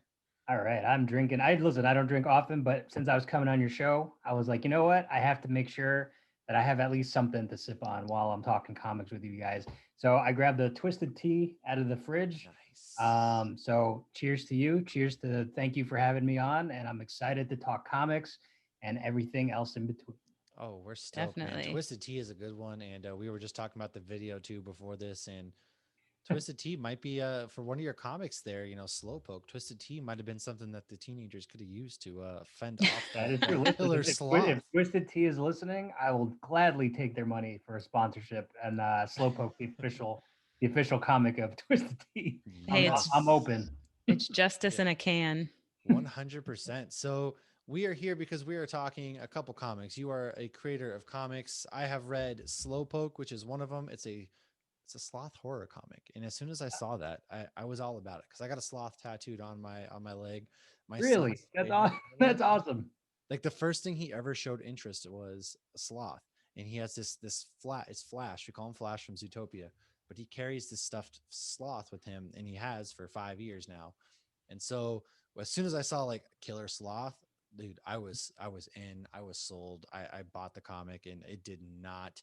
All right, I'm drinking. I listen. I don't drink often, but since I was coming on your show, I was like, you know what? I have to make sure that I have at least something to sip on while I'm talking comics with you guys. So I grabbed the twisted tea out of the fridge. Nice. So cheers to you. Cheers to thank you for having me on, and I'm excited to talk comics and everything else in between. Oh, we're stoked, man. Definitely. Twisted Tea is a good one, and we were just talking about the video too before this, and Twisted Tea might be for one of your comics there. You know, Slowpoke. Twisted Tea might have been something that the teenagers could have used to fend off That that is true. that Listen, killer if sloth. Twisted Tea is listening, I will gladly take their money for a sponsorship and Slowpoke, the official comic of Twisted Tea. Hey, I'm Yes. open. it's justice Yeah. in a can. 100%. So we are here because we are talking a couple comics. You are a creator of comics. I have read Slowpoke, which is one of them. It's a sloth horror comic, and as soon as I saw that, I was all about it because I got a sloth tattooed on my leg. My son's Really, that's favorite animal. that's awesome. Like the first thing he ever showed interest was a sloth, and he has this flat. It's Flash. We call him Flash from Zootopia, but he carries this stuffed sloth with him, and he has for 5 years now. And so as soon as I saw like Killer Sloth, dude, I was in. I was sold. I bought the comic, and it did not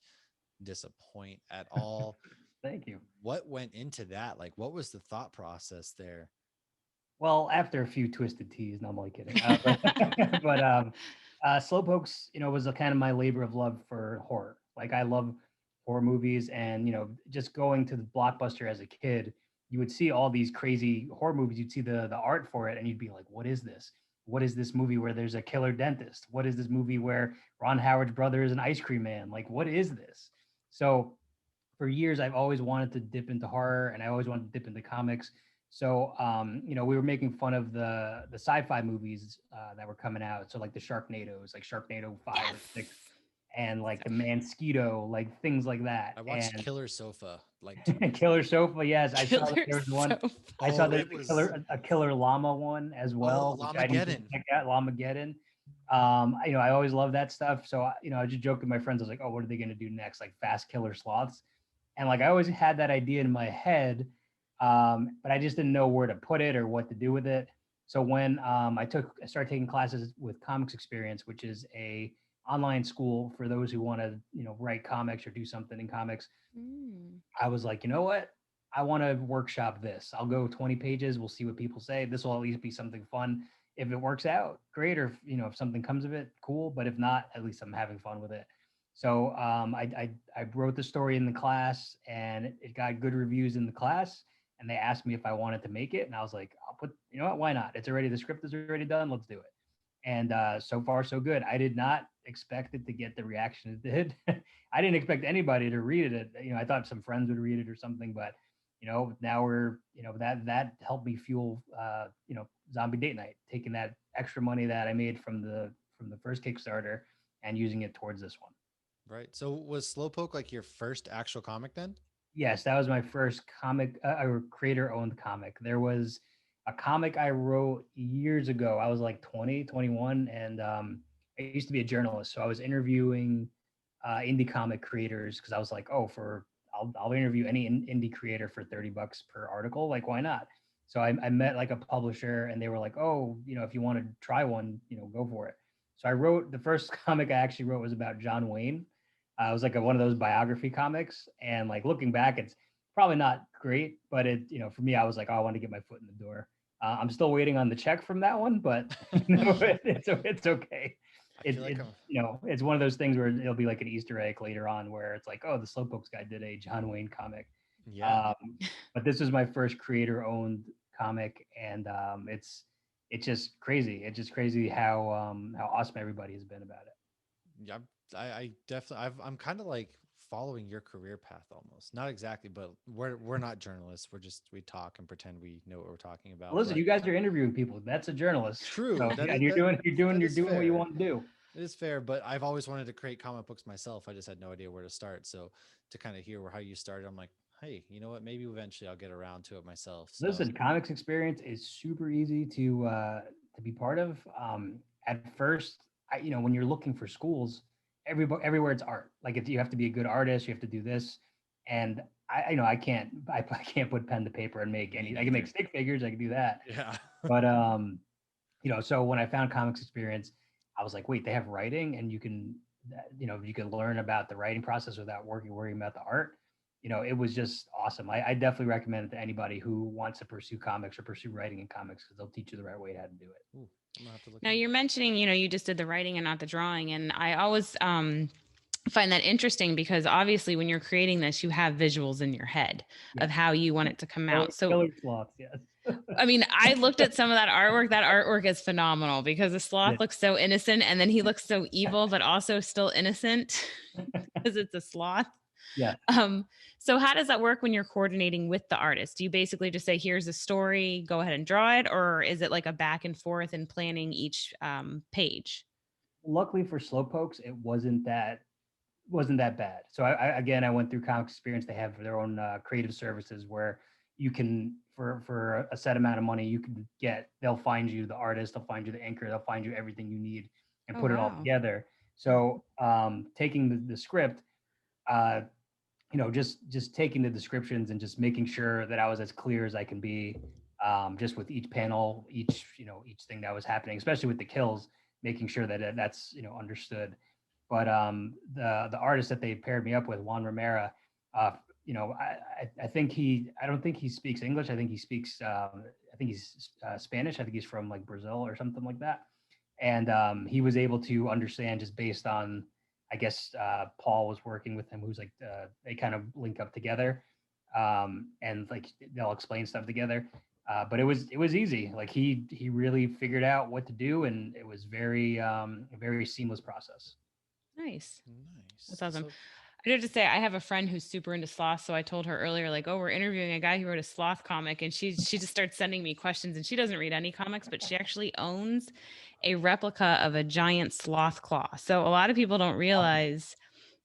disappoint at all. Thank you. What went into that? Like, what was the thought process there? Well, after a few twisted teas, no, I'm only kidding. But Slowpokes, was a kind of my labor of love for horror. Like I love horror movies, and just going to the Blockbuster as a kid, you would see all these crazy horror movies. You'd see the art for it, and you'd be like, "What is this? What is this movie where there's a killer dentist? What is this movie where Ron Howard's brother is an ice cream man? Like, what is this?" So for years I've always wanted to dip into horror, and I always wanted to dip into comics. So we were making fun of the sci-fi movies that were coming out. So like the Sharknadoes, like Sharknado 5 or 6, Yes. and like the Mansquito, like things like that. I watched And Killer Sofa like 2 weeks Killer ago. Sofa, yes, I saw that Killer there was one. soap. I saw Oh, there's it was a killer llama one as oh well, which I need to Lamageddon. check out. Llamageddon. I always love that stuff. So I just joked with my friends. I was like, "Oh, what are they going to do next? Like fast killer sloths?" And like I always had that idea in my head, but I just didn't know where to put it or what to do with it. So when I started taking classes with Comics Experience, which is a online school for those who want to write comics or do something in comics. Mm. I was like, you know what? I want to workshop this. I'll go 20 pages. We'll see what people say. This will at least be something fun. If it works out, great. Or if something comes of it, cool. But if not, at least I'm having fun with it. So I wrote the story in the class, and it got good reviews in the class. And they asked me if I wanted to make it, and I was like, I'll put. You know what? Why not? The script is already done. Let's do it. And so far, so good. I did not expect it to get the reaction it did. I didn't expect anybody to read it. I thought some friends would read it or something, but now we're, that helped me fuel, zombie date night, taking that extra money that I made from the first Kickstarter and using it towards this one. Right. So was Slowpoke like your first actual comic then? Yes, that was my first comic, or creator-owned comic. There was a comic I wrote years ago. I was like 20, 21, and I used to be a journalist, so I was interviewing indie comic creators because I was like, oh, I'll interview any indie creator for $30 per article. Like, why not? So I met like a publisher, and they were like, oh, if you want to try one, go for it. So I wrote the first comic I actually wrote was about John Wayne. It was like one of those biography comics, and like looking back, it's probably not great, but for me, I was like, oh, I want to get my foot in the door. I'm still waiting on the check from that one, but it's okay. I feel like I'm It's one of those things where it'll be like an Easter egg later on, where it's like, oh, the Slowpokes guy did a John Wayne comic. yeah. But this was my first creator-owned comic, and it's just crazy. It's just crazy how awesome everybody has been about it. Yeah, I definitely I'm kind of like following your career path almost. Not exactly, but we're not journalists. We talk and pretend we know what we're talking about. Listen, But you guys are interviewing people. That's a journalist. true, So, that is and you're that doing that you're is doing what you fair. want to do. It is fair, but I've always wanted to create comic books myself. I just had no idea where to start. So to kind of hear how you started, I'm like, hey, you know what? Maybe eventually I'll get around to it myself. So Listen, comics experience is super easy to be part of. At first, when you're looking for schools, everywhere it's art. Like if you have to be a good artist, you have to do this. And I can't I can't put pen to paper and make me any. I can make neither. stick figures. I can do that. Yeah. But so when I found comics experience, I was like, wait, they have writing, and you can learn about the writing process without worrying about the art. It was just awesome. I definitely recommend it to anybody who wants to pursue comics or pursue writing in comics because they'll teach you the right way how to do it. Ooh, I'm gonna have to look Now into you're that. mentioning, you just did the writing and not the drawing. And I always find that interesting because obviously when you're creating this, you have visuals in your head of Yes. how you want it to come out. So, Killer sloths, yes. I mean, I looked at some of that artwork. That artwork is phenomenal because the sloth looks so innocent and then he looks so evil, but also still innocent because it's a sloth. Yeah. Um, so how does that work when you're coordinating with the artist? Do you basically just say, here's a story, go ahead and draw it? Or is it like a back and forth and planning each page? Luckily for Slowpokes, it wasn't that bad. So I went through Comic Experience. They have their own creative services where you can for a set amount of money they'll find you the artist, they'll find you the inker, they'll find you everything you need and Oh, put it all wow. together. So taking the script, uh, just taking the descriptions and just making sure that I was as clear as I can be, just with each panel, each thing that was happening, especially with the kills, making sure that that's understood. But the artist that they paired me up with, Juan Romera, I think I don't think he speaks English. I think he speaks, I think he's Spanish. I think he's from like Brazil or something like that. And he was able to understand just based on, I guess Paul was working with him, who's like they kind of link up together, and like they'll explain stuff together. But it was easy. Like he really figured out what to do, and it was a very seamless process. Nice. Nice. That's awesome. So I did have to say I have a friend who's super into sloths. So I told her earlier, like, oh, we're interviewing a guy who wrote a sloth comic, and she just starts sending me questions. And she doesn't read any comics, but she actually owns a replica of a giant sloth claw. So a lot of people don't realize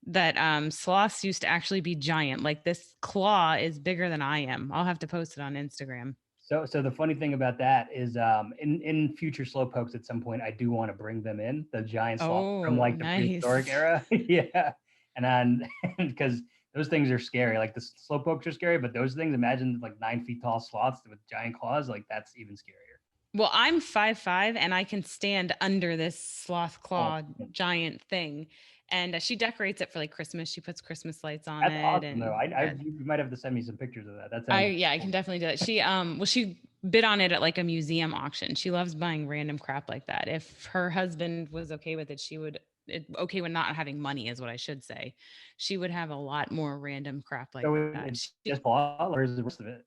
that sloths used to actually be giant. Like this claw is bigger than I am. I'll have to post it on Instagram. So the funny thing about that is, in future Slowpokes at some point, I do want to bring them in, the giant sloth from Oh, like the prehistoric nice. era. Yeah, and then because those things are scary. Like the Slowpokes are scary, but those things, imagine like 9 feet tall sloths with giant claws. Like that's even scarier. Well, I'm 5'5" and I can stand under this sloth Oh, claw giant thing. And she decorates it for like Christmas. She puts Christmas lights on that's it. awesome though. And I yeah, you might have to send me some pictures of that. That sounds yeah, I can cool. definitely do that. She bid on it at like a museum auction. She loves buying random crap like that. If her husband was okay with it, okay with not having money is what I should say. She would have a lot more random crap like So that. it's just claw, or is the rest of it?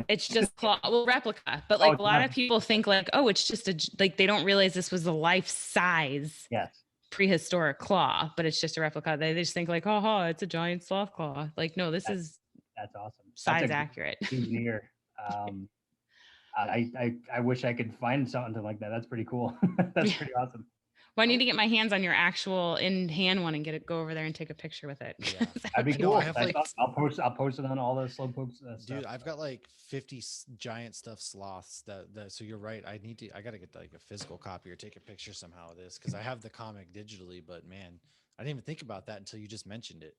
It's just claw, well, replica, but Oh, like a it's lot not. of people think like, oh, it's just like they don't realize this was a life size Yes, prehistoric claw, but it's just a replica. They just think like, oh, it's a giant sloth claw. Like, no, this that, is that's awesome. That's a size great accurate. souvenir. Um, I wish I could find something like that. That's pretty cool. That's pretty awesome. Well, I need to get my hands on your actual in-hand one and go over there and take a picture with it. Yeah. That'd be No, cool. I have like, I'll post it on all the Slowpokes stuff. dude, I've got like 50 giant stuffed sloths that so you're right. I gotta get like a physical copy or take a picture somehow of this because I have the comic digitally, but man, I didn't even think about that until you just mentioned it.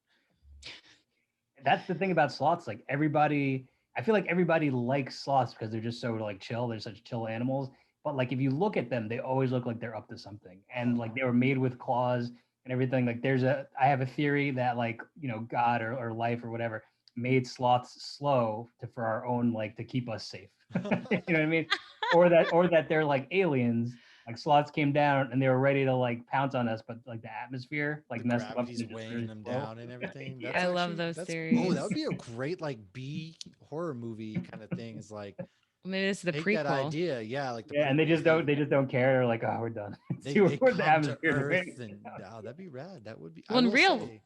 That's the thing about sloths. Like I feel like everybody likes sloths because they're just so like chill. They're such chill animals. But like if you look at them, they always look like they're up to something. And like they were made with claws and everything. Like I have a theory that like, God or life or whatever made sloths slow for our own, like to keep us safe. You know what I mean? Or that they're like aliens. Like sloths came down and they were ready to like pounce on us, but like the atmosphere like The messed them up. gravity's weighing really them slow. down and everything. Yeah. That's I love actually those that's theories. that would be a great like B horror movie kind of thing. Is like Maybe this is the take that prequel. idea, yeah, like the Yeah, and they just prequels, don't care. They're like, oh, we're done. they See they where the come to atmosphere Earth and oh, that'd be rad. That would be. Well, I in will real- say,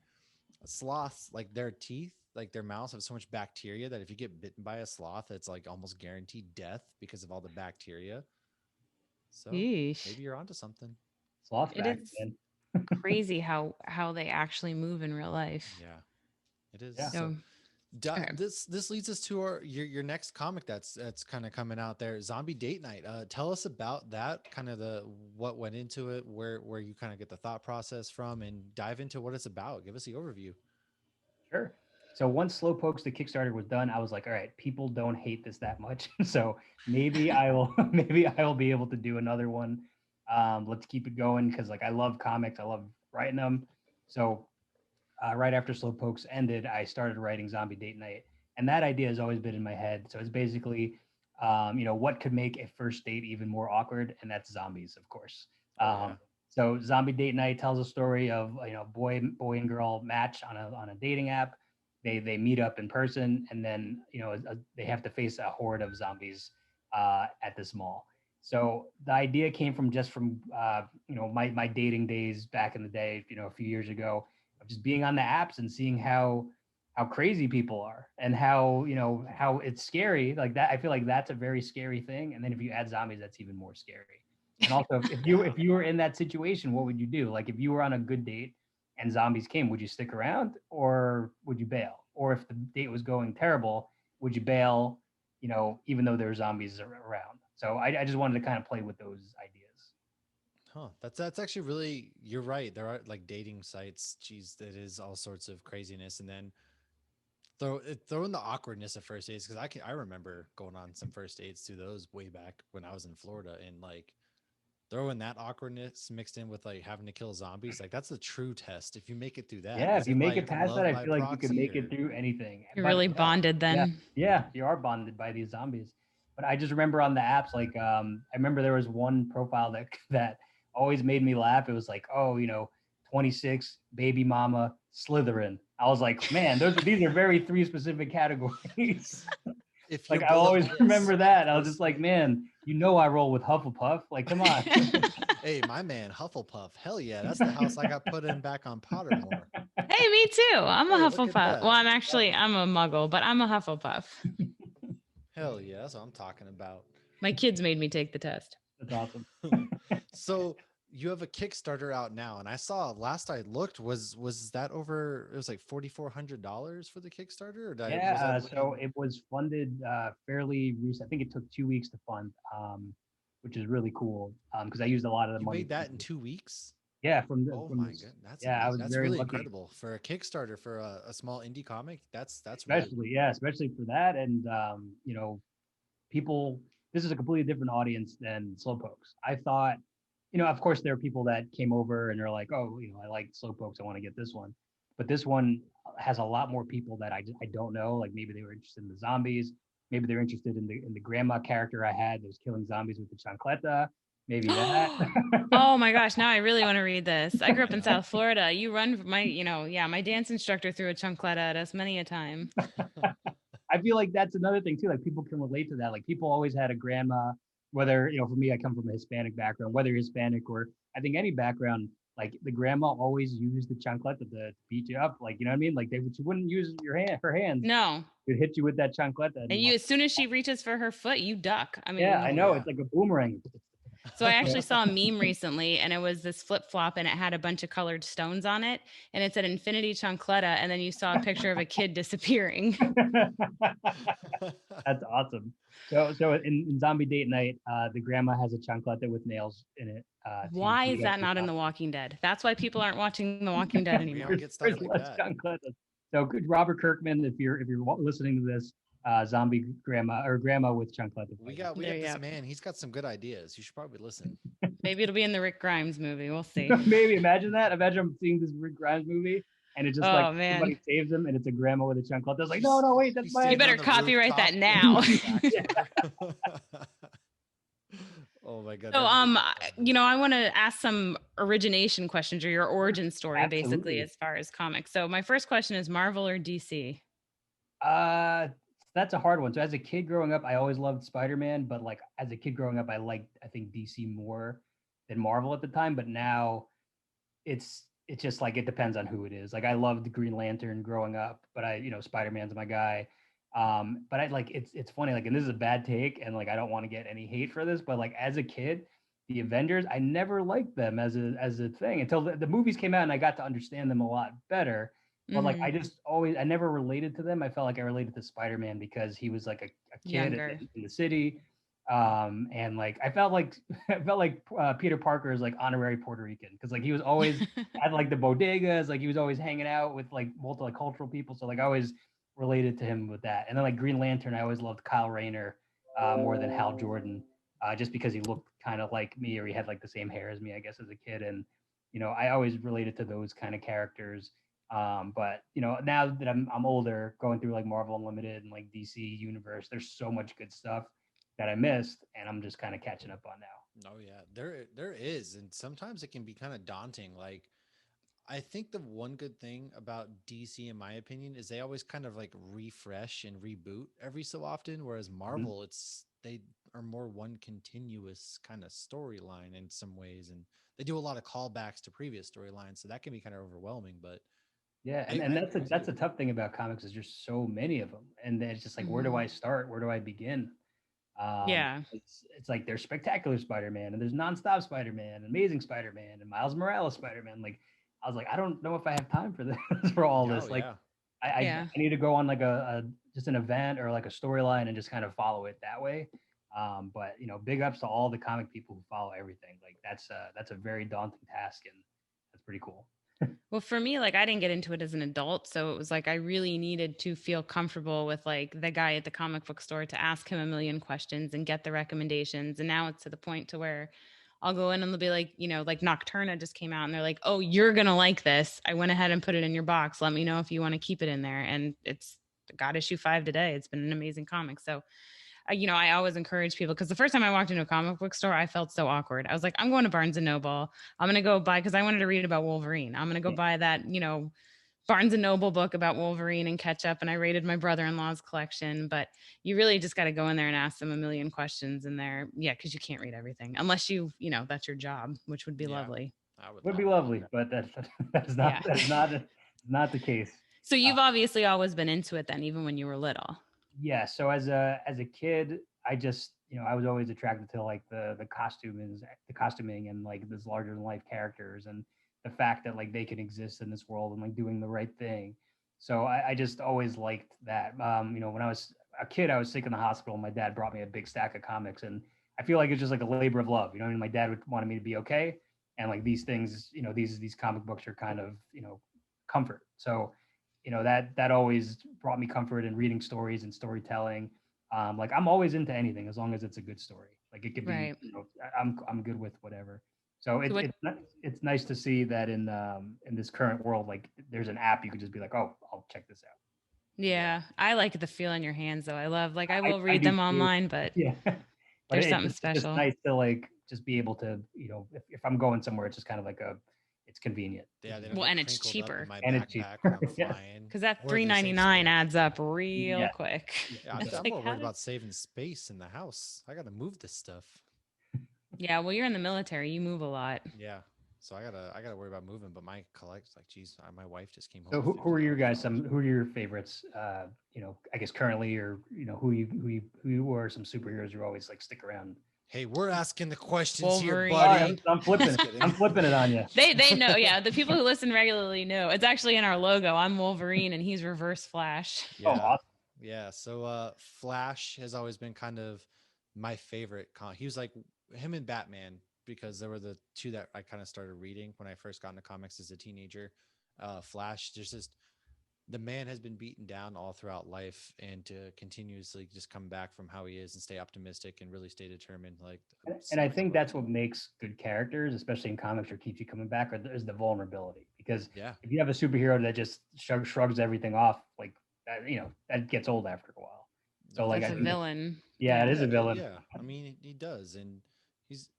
sloths like their teeth, like their mouths have so much bacteria that if you get bitten by a sloth, it's like almost guaranteed death because of all the bacteria. So Yeesh. maybe you're onto something. Sloth It facts, is man. crazy how they actually move in real life. Yeah, it is. Yeah. So Okay. this leads us to your next comic that's kind of coming out there, Zombie Date Night. Tell us about that, kind of what went into it, where you kind of get the thought process from, and dive into what it's about. Give us the overview. Sure. So once Slowpokes the Kickstarter was done, I was like, all right, people don't hate this that much. So maybe I will maybe I will be able to do another one. Let's keep it going because like I love comics, I love writing them. So right after Slowpokes ended, I started writing Zombie Date Night, and that idea has always been in my head. So it's basically, what could make a first date even more awkward, and that's zombies, of course. Oh, yeah. So Zombie Date Night tells a story of boy and girl match on a dating app. They meet up in person, and then they have to face a horde of zombies at this mall. So the idea came from my dating days back in the day, a few years ago, of just being on the apps and seeing how crazy people are and how it's scary like that. I feel like that's a very scary thing, and then if you add zombies, that's even more scary. And also if you were in that situation, what would you do? Like if you were on a good date and zombies came, would you stick around or would you bail? Or if the date was going terrible, would you bail, even though there are zombies around? So I just wanted to kind of play with those ideas. Huh. That's actually really, you're right. There are like dating sites. Geez, that is all sorts of craziness. And then throw in the awkwardness of first dates, because I remember going on some first dates to those way back when I was in Florida, and like throwing that awkwardness mixed in with like having to kill zombies, like that's a true test. If you make it through that, Yeah, is if you it make like it past love that, I by feel like you could proxy make or it through anything. You're But really yeah, bonded then. yeah, you are bonded by these zombies. But I just remember on the apps, like I remember there was one profile that always made me laugh. It was like, 26, baby mama, Slytherin. I was like, man, these are very three specific categories. if Like you're I both always this, remember that. I was this- just like, man, I roll with Hufflepuff. Like, come on. hey, my man, Hufflepuff, hell yeah, that's the house I got put in back on Pottermore. Hey, me too. I'm a Hey, look at Hufflepuff. that. Well, I'm a Muggle, but I'm a Hufflepuff. Hell yeah, that's what I'm talking about. My kids made me take the test. That's awesome. So you have a Kickstarter out now, and I saw last I looked was that over? It was like $4,400 for the Kickstarter. Or Yeah, so it was funded fairly recent. I think it took 2 weeks to fund, which is really cool because I used a lot of the you money. made that in 2 weeks. Yeah, Oh my god, that's yeah, amazing. I was That's very really lucky. incredible for a Kickstarter for a small indie comic. That's Especially for that, and people. This is a completely different audience than Slowpokes. I thought, of course, there are people that came over and they're like, oh, I like Slowpokes, I want to get this one, but this one has a lot more people that I don't know. Like maybe they were interested in the zombies, maybe they're interested in the grandma character I had that was killing zombies with the chancleta. Maybe that. Oh my gosh, now I really want to read this. I grew up in South Florida. You run my dance instructor threw a chancleta at us many a time. I feel like that's another thing too. Like people can relate to that. Like people always had a grandma, whether, for me, I come from a Hispanic background, whether Hispanic or I think any background, like the grandma always used the chancleta to beat you up. Like, you know what I mean? Like she wouldn't use her hands. No. She'd hit you with that chancleta. And you, as soon as she reaches for her foot, you duck. I mean, yeah, I know. yeah. It's like a boomerang. So I actually saw a meme recently, and it was this flip flop, and it had a bunch of colored stones on it, and it said Infinity Chancleta, and then you saw a picture of a kid disappearing. That's awesome. So in Zombie Date Night, the grandma has a chancleta with nails in it. Why To is that not in The Walking Dead? That's why people aren't watching The Walking Dead We anymore. don't get stuff There's like less that. chancletas. So good, Robert Kirkman, if you're listening to this, zombie grandma or grandma with chancleta. We got There you this go. man. He's got some good ideas. You should probably listen. Maybe it'll be in the Rick Grimes movie. We'll see. Maybe imagine that. Imagine I'm seeing this Rick Grimes movie and it's just like Oh man. somebody saves him and it's a grandma with a chancleta. It's like, no, wait, that's He's my You standing better on the copyright that rooftop now. with a sax. Oh my god. So that'd be- I want to ask some origination questions or your origin story basically Absolutely. as far as comics. So my first question is Marvel or DC? That's a hard one. So as a kid growing up, I always loved Spider-Man, but like as a kid growing up, I think DC more than Marvel at the time. But now it's just like it depends on who it is. Like I loved Green Lantern growing up, but Spider-Man's my guy. But I like it's funny, like, and this is a bad take, and like I don't want to get any hate for this, but like as a kid, the Avengers, I never liked them as a thing until the movies came out and I got to understand them a lot better. But like I never related to them. I felt like I related to Spider-Man because he was like a kid Younger. in the city. And like I felt like Peter Parker is like honorary Puerto Rican because like he was always at like the bodegas, like he was always hanging out with like multicultural people. So like I always related to him with that. And then like Green Lantern, I always loved Kyle Rayner more than Hal Jordan, just because he looked kind of like me, or he had like the same hair as me, I guess, as a kid. And I always related to those kind of characters. But now that I'm older, going through like Marvel Unlimited and like DC Universe, there's so much good stuff that I missed, and I'm just kind of catching up on now. Oh yeah, there is, and sometimes it can be kind of daunting. Like I think the one good thing about DC, in my opinion, is they always kind of like refresh and reboot every so often, whereas Marvel, they are more one continuous kind of storyline in some ways, and they do a lot of callbacks to previous storylines, so that can be kind of overwhelming. But Yeah, and that's a tough thing about comics is there's so many of them, and then it's just like where do I start? Where do I begin? Yeah. It's like there's Spectacular Spider-Man and there's Nonstop Spider-Man, Amazing Spider-Man, and Miles Morales Spider-Man. Like I was like, I don't know if I have time for this for all this. Like yeah. I need to go on like a just an event or like a storyline and just kind of follow it that way. But big ups to all the comic people who follow everything. Like that's a very daunting task, and that's pretty cool. Well, for me, like I didn't get into it as an adult, so it was like I really needed to feel comfortable with like the guy at the comic book store to ask him a million questions and get the recommendations. And now it's to the point to where I'll go in and they'll be like, like Nocturna just came out and they're like, "Oh, you're going to like this. I went ahead and put it in your box. Let me know if you want to keep it in there." And it's got issue 5 today. It's been an amazing comic. So I always encourage people because the first time I walked into a comic book store, I felt so awkward. I was like, I'm going to Barnes and Noble. I'm going to go buy, because I wanted to read about Wolverine. I'm going to go buy that, Barnes and Noble book about Wolverine and catch up. And I raided my brother-in-law's collection, but you really just got to go in there and ask them a million questions in there. Yeah. Cause you can't read everything unless that's your job, which would be lovely. Would be lovely, but that's not the case. So you've obviously always been into it then, even when you were little. Yeah. So as a kid, I just I was always attracted to like the costuming and like this larger than life characters and the fact that like they can exist in this world and like doing the right thing. So I just always liked that. When I was a kid, I was sick in the hospital. My dad brought me a big stack of comics, and I feel like it's just like a labor of love. My dad wanted me to be okay, and like these things, these comic books are kind of comfort. So that always brought me comfort in reading stories and storytelling. Like I'm always into anything as long as it's a good story. Like it could be, Right. I'm good with whatever. So it's nice to see that in this current world, like there's an app you could just be like, oh, I'll check this out. Yeah, I like the feel in your hands though. I love I will read them online, but yeah, there's something special. It's nice to like just be able to, if I'm going somewhere, it's just kind of like it's convenient. Yeah, and it's cheaper. And it's cheaper. Because that $3.99 adds up real quick. Yeah, I'm more worried about saving space in the house. I got to move this stuff. Yeah, well, you're in the military. You move a lot. Yeah, so I gotta worry about moving. But my geez, my wife just came home. So who are you guys? Who are your favorites? I guess currently, or who are some superheroes who always like stick around? Hey, we're asking the questions here, Wolverine. All buddy. right, I'm flipping Just it. kidding. I'm flipping it on you. They know, yeah. The people who listen regularly know. It's actually in our logo. I'm Wolverine and he's Reverse Flash. Oh, Yeah. awesome. Yeah. So Flash has always been kind of my favorite he was like him and Batman because they were the two that I kind of started reading when I first got into comics as a teenager. Flash, just the man has been beaten down all throughout life, and to continuously just come back from how he is and stay optimistic and really stay determined. Like, And I think that's what makes good characters, especially in comics, or keeps you coming back, is the vulnerability. Because yeah, if you have a superhero that just shrugs everything off, like that, that gets old after a while. So like, That's I a think, villain. yeah, it is yeah, a villain. yeah. I mean, he does, and he's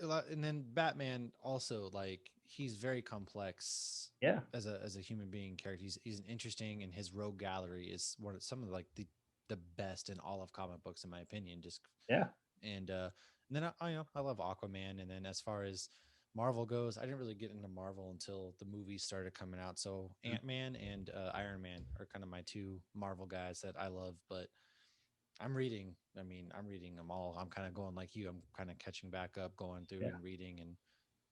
a lot. And then Batman also, like, he's very complex Yeah, as a human being character. He's an interesting, and his rogue gallery is one of some of like the best in all of comic books, in my opinion. Just yeah. and then I love Aquaman. And then as far as Marvel goes, I didn't really get into Marvel until the movies started coming out. So Ant-Man and Iron Man are kind of my two Marvel guys that I love. But I'm reading them all. I'm kind of going like you. I'm kind of catching back up, going through Yeah. and reading, and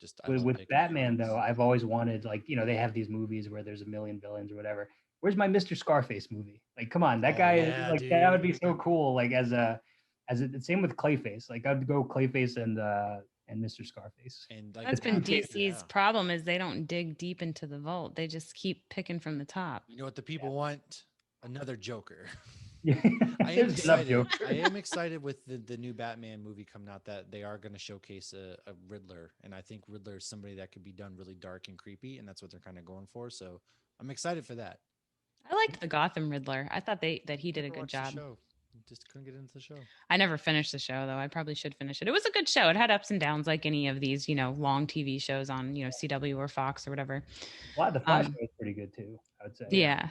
just I love With picking up Batman comics. though, I've always wanted, like, they have these movies where there's a million villains or whatever. Where's my Mr. Scarface movie? Like, come on, that Oh guy is yeah, like, that would dude. be so cool. Like, same with Clayface. Like, I'd go Clayface and Mr. Scarface. And like That's The been two DC's yeah, problem is they don't dig deep into the vault. They just keep picking from the top. you know what the people want? Another Joker. Yeah. I am There's enough excited. Joker. I am excited with the new Batman movie coming out that they are going to showcase a Riddler, and I think Riddler is somebody that could be done really dark and creepy, and that's what they're kind of going for. So I'm excited for that. I liked the Gotham Riddler. I thought that he did a Never good watched the job. show. Just couldn't get into the show. I never finished the show though. I probably should finish it. It was a good show. It had ups and downs like any of these, long TV shows on, CW or Fox or whatever. A lot of the Flash Um, was pretty good too, I would say. yeah.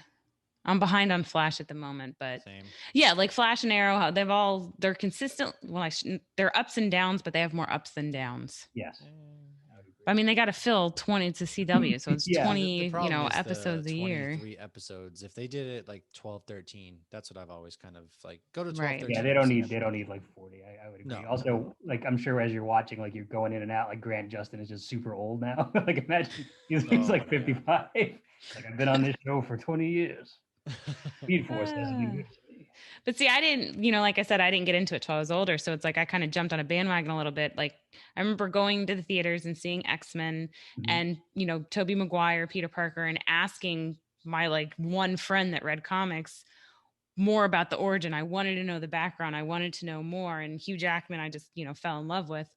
I'm behind on Flash at the moment, but Same. yeah, like Flash and Arrow, they're consistent. Well, they're ups and downs, but they have more ups than downs. Yes. Eh, I would agree. I mean, they got to fill 20 to CW, so it's Yeah. the 20, problem is episodes the a year. 23 episodes. If they did it like 12, 13, that's what I've always kind of like go to 12, Right. 13 Yeah, they don't episodes. need like 40. I would agree. No, Also, like, I'm sure as you're watching, like, you're going in and out, like Grant Justin is just super old now. Like, imagine he's Oh, like yeah. 55. Like, I've been on this show for 20 years. Speed Force hasn't been Ah. good to me. But see, I didn't, like I said, I didn't get into it till I was older. So it's like I kind of jumped on a bandwagon a little bit. Like I remember going to the theaters and seeing X-Men Mhm. and, Tobey Maguire, Peter Parker, and asking my like one friend that read comics more about the origin. I wanted to know the background. I wanted to know more. And Hugh Jackman, I just, fell in love with.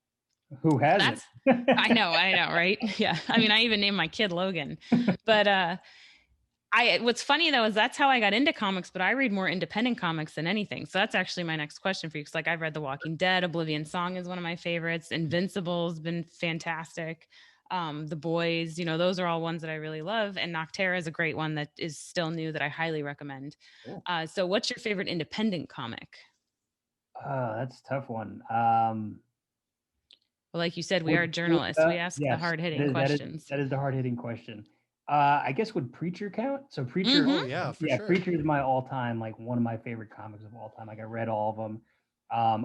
Who So hasn't? I know, right? Yeah. I mean, I even named my kid Logan. But what's funny though is that's how I got into comics, but I read more independent comics than anything. So that's actually my next question for you. Cause like I've read The Walking Dead, Oblivion Song is one of my favorites. Invincible's been fantastic. The Boys, those are all ones that I really love. And Noctera is a great one that is still new that I highly recommend. Cool. So what's your favorite independent comic? That's a tough one. Well, like you said, we are journalists. We ask the Yes, hard hitting questions. that is the hard hitting question. I guess would Preacher count? So Preacher, Mhm. Oh yeah, for yeah, sure. Preacher is my all time, like, one of my favorite comics of all time. Like, I read all of them.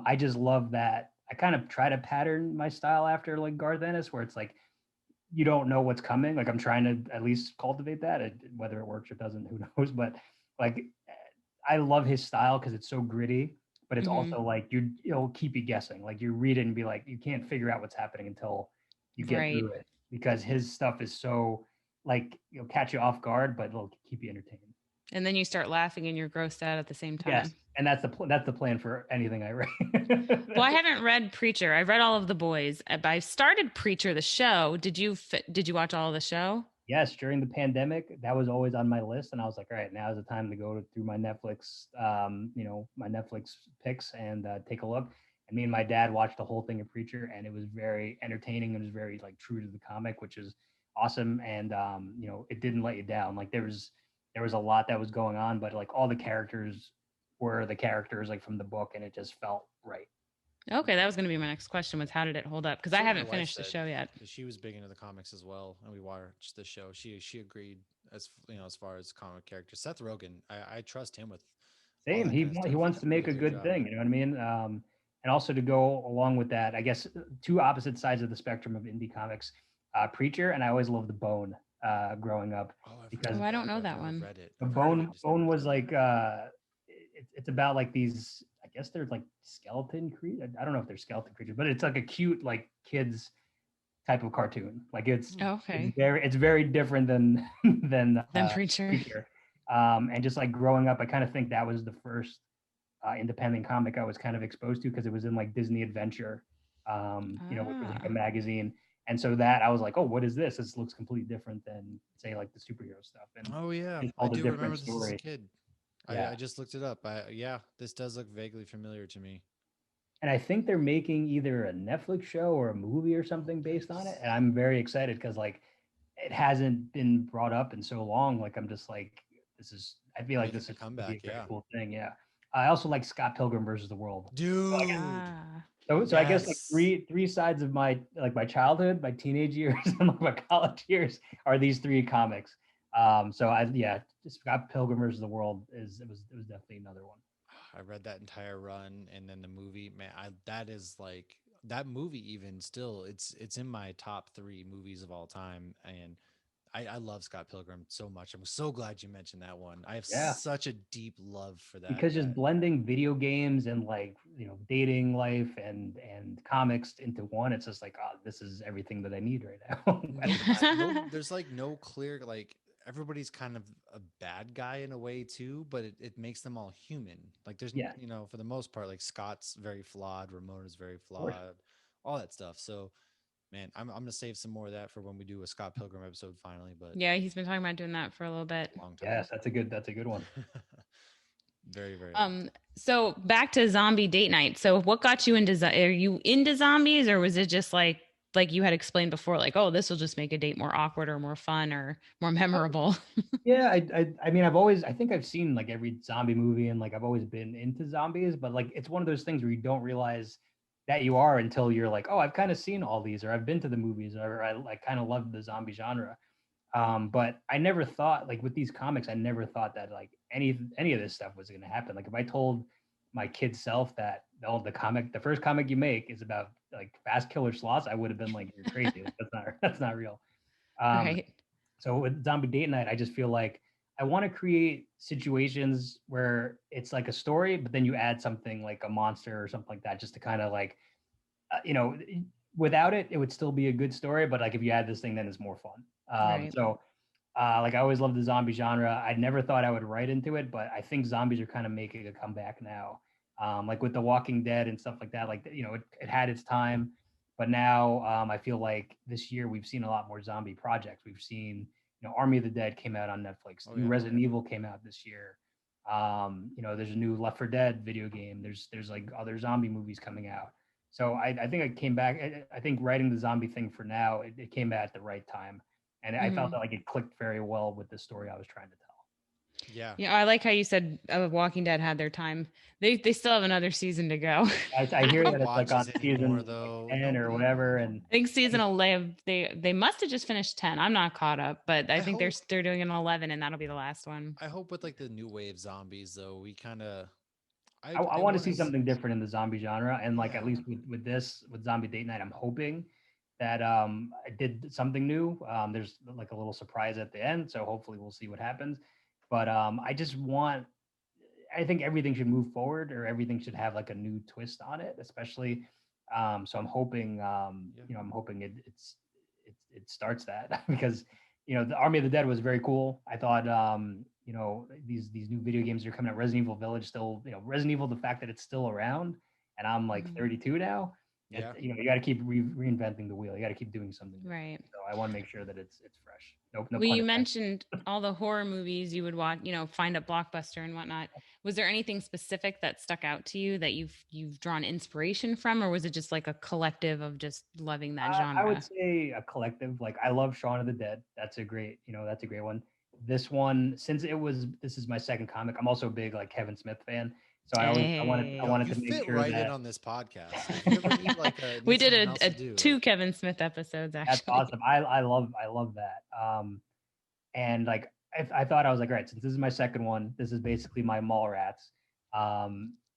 I just love that. I kind of try to pattern my style after like Garth Ennis, where it's like you don't know what's coming. Like, I'm trying to at least cultivate that. Whether it works or doesn't, who knows? But like, I love his style because it's so gritty, but it's Mhm. also like it'll keep you guessing. Like, you read it and be like, you can't figure out what's happening until you get Right. through it, because his stuff is so, like, it'll catch you off guard, but it'll keep you entertained. And then you start laughing and you're grossed out at the same time. Yes, and that's the plan for anything I read. Well, I haven't read Preacher. I've read all of the boys, but I started Preacher the show. Did you watch all of the show? Yes, during the pandemic, that was always on my list, and I was like, all right, now is the time to go through my Netflix, my Netflix picks, and take a look. And me and my dad watched the whole thing of Preacher, and it was very entertaining. It was very, like, true to the comic, which is awesome. And it didn't let you down. Like, there was a lot that was going on, but like all the characters were the characters, like, from the book, and it just felt right. Okay, that was going to be my next question was how did it hold up? Because I That's what my haven't wife finished the said, show yet. 'cause she was big into the comics as well, and we watched the show. She agreed as far as comic characters. Seth Rogen, I trust him with all Same. that kind of He stuff. wants to He make did a great good job. thing. You know what I mean? And also to go along with that, I guess two opposite sides of the spectrum of indie comics, Preacher, and I always loved the Bone growing up Oh, I've because Oh, I don't know I've that never one. read it. the I've heard of it, Bone just never Bone read was it. like it's about like these, I guess they're like skeleton creatures. I don't know if they're skeleton creatures, but it's like a cute like kids type of cartoon. Like Hmm. Oh, okay. it's very different than than Then Preacher. Preacher. And just like growing up, I kind of think that was the first independent comic I was kind of exposed to because it was in like Disney Adventure, which was like a Ah. magazine. And so that I was like, oh, what is this? This looks completely different than say like the superhero stuff. And Oh yeah, it I told a do different remember this as a story. kid. Yeah. I just looked it up. Yeah, this does look vaguely familiar to me. And I think they're making either a Netflix show or a movie or Oh, something based on it. nice. And I'm very excited because like it hasn't been brought up in so long. Like I'm just like, I feel like Making this a is gonna be comeback, a very yeah. cool thing. Yeah. I also like Scott Pilgrim versus the World. So I guess Dude. Ah. so I guess like Yes. three sides of my childhood, my teenage years, and like my college years are these three comics. So Scott Pilgrim versus the World it was definitely another one. I read that entire run and then the movie, man, that is like that movie even still it's in my top 3 movies of all time and I love Scott Pilgrim so much. I'm so glad you mentioned that one. I have Yeah. such a deep love for Because just that. blending video games and like dating life and comics into one, it's just like, oh, this is everything that I need right now at the time. There's like no clear like everybody's kind of a bad guy in a way too, but it makes them all human. Like there's Yeah, for the most part, like Scott's very flawed, Ramona's very of course. flawed, all that stuff. So man, I'm gonna save some more of that for when we do a Scott Pilgrim episode finally, but Yeah, he's been talking about doing that for a little bit. long time. Yes, that's a good one. Very, very long time. So back to zombie date night. So what got you into are you into zombies, or was it just like you had explained before, like, oh, this will just make a date more awkward or more fun or more memorable? Yeah, I mean, I think I've seen like every zombie movie and like I've always been into zombies, but like it's one of those things where you don't realize that you are until you're like, oh, I've kind of seen all these, or I've been to the movies, or I kind of love the zombie genre. But I never thought like with these comics, I never thought that like any of this stuff was going to happen. Like if I told my kid self that the first comic you make is about like fast killer sloths, I would have been like, you're crazy. Like, that's not real. Um, Right. so with Zombie Date Night, I just feel like I want to create situations where it's like a story, but then you add something like a monster or something like that, just to kind of like, uh, you know, without it, it would still be a good story. But like if you add this thing, then it's more fun. Right. Like I always loved the zombie genre. I never thought I would write into it, but I think zombies are kind of making a comeback now. Like with The Walking Dead and stuff like that. Like it had its time, but now I feel like this year we've seen a lot more zombie projects. We've seen Army of the Dead came out on Netflix. Oh New yeah. Resident Evil came out this year. There's a new Left 4 Dead video game. There's like other zombie movies coming out. So I think I came back. I think writing the zombie thing for now, it came at the right time, and I felt Hmm. that like it clicked very well with the story I was trying to tell. Yeah. Yeah, I like how you said Walking Dead had their time. They still have another season to go. I hear Nobody that it's like on watches anymore season like though. 10 or Nobody whatever, and I think season 11 they must have just finished 10. I'm not caught up, but I I think hope they're doing an 11 and that'll be the last one. I hope with like the new wave zombies though, we kind of I I want to want see to something different in the zombie genre, and like at yeah. least with Zombie Date Night, I'm hoping that I did something new. There's like a little surprise at the end, so hopefully we'll see what happens. But I think everything should move forward, or everything should have like a new twist on it, especially. So I'm hoping, Yeah. I'm hoping it starts that because the Army of the Dead was very cool. I thought, these new video games that are coming out. Resident Evil Village still, Resident Evil, the fact that it's still around, and I'm like Mhm. 32 now. Yeah. You got to keep reinventing the wheel. You got to keep doing something different. Right. So I want to make sure that it's fresh. No Well, pun you intended. mentioned all the horror movies you would watch, find at Blockbuster and whatnot. Was there anything specific that stuck out to you that you've drawn inspiration from, or was it just like a collective of just loving that I would genre? say a collective. Like I love Shaun of the Dead. That's a great one. This one, since this is my second comic. I'm also a big like Kevin Smith fan. So I Hey, Yo, wanted you to make fit sure right in that on this podcast. So if you ever need we need something did else a to do, like two Kevin Smith episodes that's actually. awesome. I love that. And like I thought I was like, all right, since this is my second one, this is basically my Mallrats.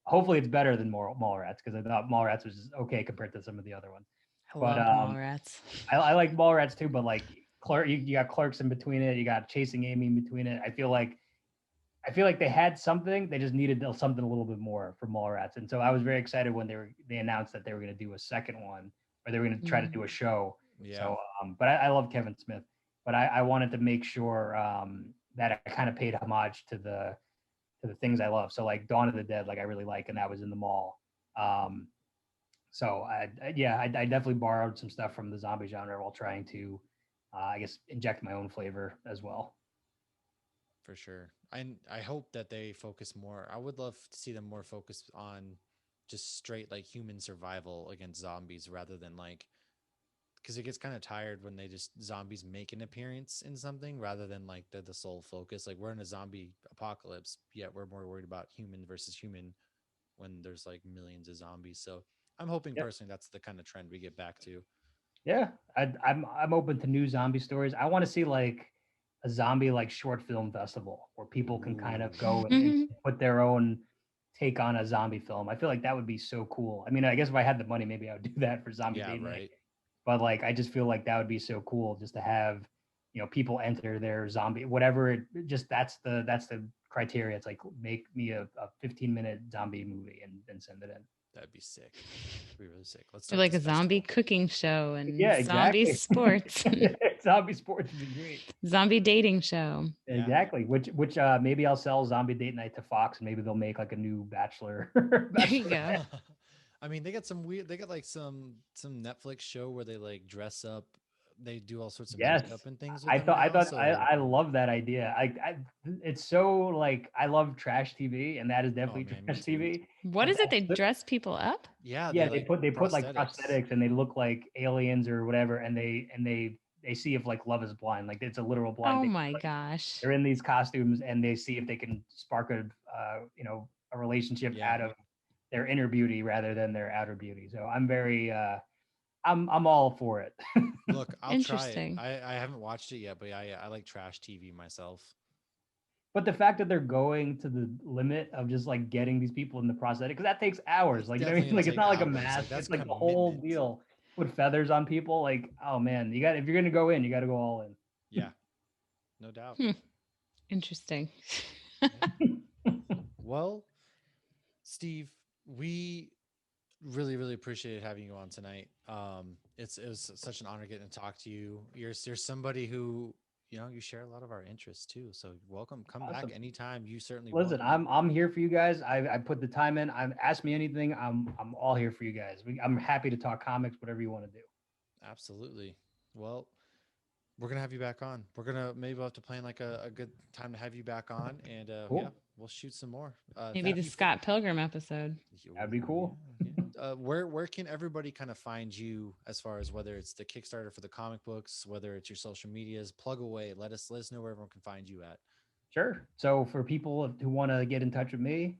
hopefully it's better than Mallrats, because I thought Mallrats was just okay compared to some of the other ones. I But love Mallrats. I like Mallrats too, but like Clerk, you got Clerks in between it. You got Chasing Amy in between it. I feel like they had something. They just needed something a little bit more for Mallrats. And so I was very excited when they announced that they were going to do a second one, or they were going to try to do a show. Yeah. So, but I love Kevin Smith, but I wanted to make sure that I kind of paid homage to the things I love. So like Dawn of the Dead, like I really like, and that was in the mall. So I definitely borrowed some stuff from the zombie genre while trying to, I guess, inject my own flavor as well. For sure. And I hope that they focus more. I would love to see them more focused on just straight like human survival against zombies rather than like, because it gets kind of tired when they just zombies make an appearance in something rather than like the sole focus. Like we're in a zombie apocalypse, yet we're more worried about human versus human when there's like millions of zombies. So I'm hoping personally that's the kind of trend we get back to. Yeah, I'm open to new zombie stories. I want to see like a zombie like short film festival where people can kind of go and put their own take on a zombie film. I feel like that would be so cool. I mean, I guess if I had the money, maybe I would do that for Zombie Date Night. But like, I just feel like that would be so cool just to have, people enter their zombie, whatever it just that's the criteria. It's like make me a 15-minute zombie movie and send it in. That'd be sick. That'd be really sick. Let's do like a zombie cooking show and zombie sports. Zombie sports would be great. Zombie dating show. Exactly. Which maybe I'll sell Zombie Date Night to Fox, and maybe they'll make like a new Bachelor. There you go. I mean, they got some weird. They got like some Netflix show where they like dress up. They do all sorts of makeup and things. I love that idea. It's so like I love trash TV, and that is definitely trash TV. What is it? They dress people up? Yeah, they put like prosthetics, and they look like aliens or whatever, and they see if like Love is Blind, like it's a literal blind. Oh my gosh! They're in these costumes, and they see if they can spark a relationship out of their inner beauty rather than their outer beauty. So I'm very I'm all for it. Look, I'll try it. I haven't watched it yet, but I like trash TV myself. But the fact that they're going to the limit of just like getting these people in the prosthetic, because that takes hours. Like, you know what I mean? Like, it's not like a mask. It's like the whole deal. Put feathers on people. Like, oh man, if you're gonna go in, you got to go all in. Yeah, no doubt. Interesting. Well, Steve, we really appreciated having you on tonight. It was such an honor getting to talk to you. You're somebody who you share a lot of our interests too. So welcome, come back anytime. You certainly listen. I'm here for you guys. I put the time in. Ask me anything. I'm all here for you guys. I'm happy to talk comics, whatever you want to do. Absolutely. Well, we're gonna have you back on. Maybe we'll have to plan like a good time to have you back on, and cool. We'll shoot some more. Maybe the Scott Pilgrim episode. That'd be cool. Where can everybody kind of find you as far as whether it's the Kickstarter for the comic books, whether it's your social medias? Plug away. Let us know where everyone can find you at. Sure. So for people who want to get in touch with me,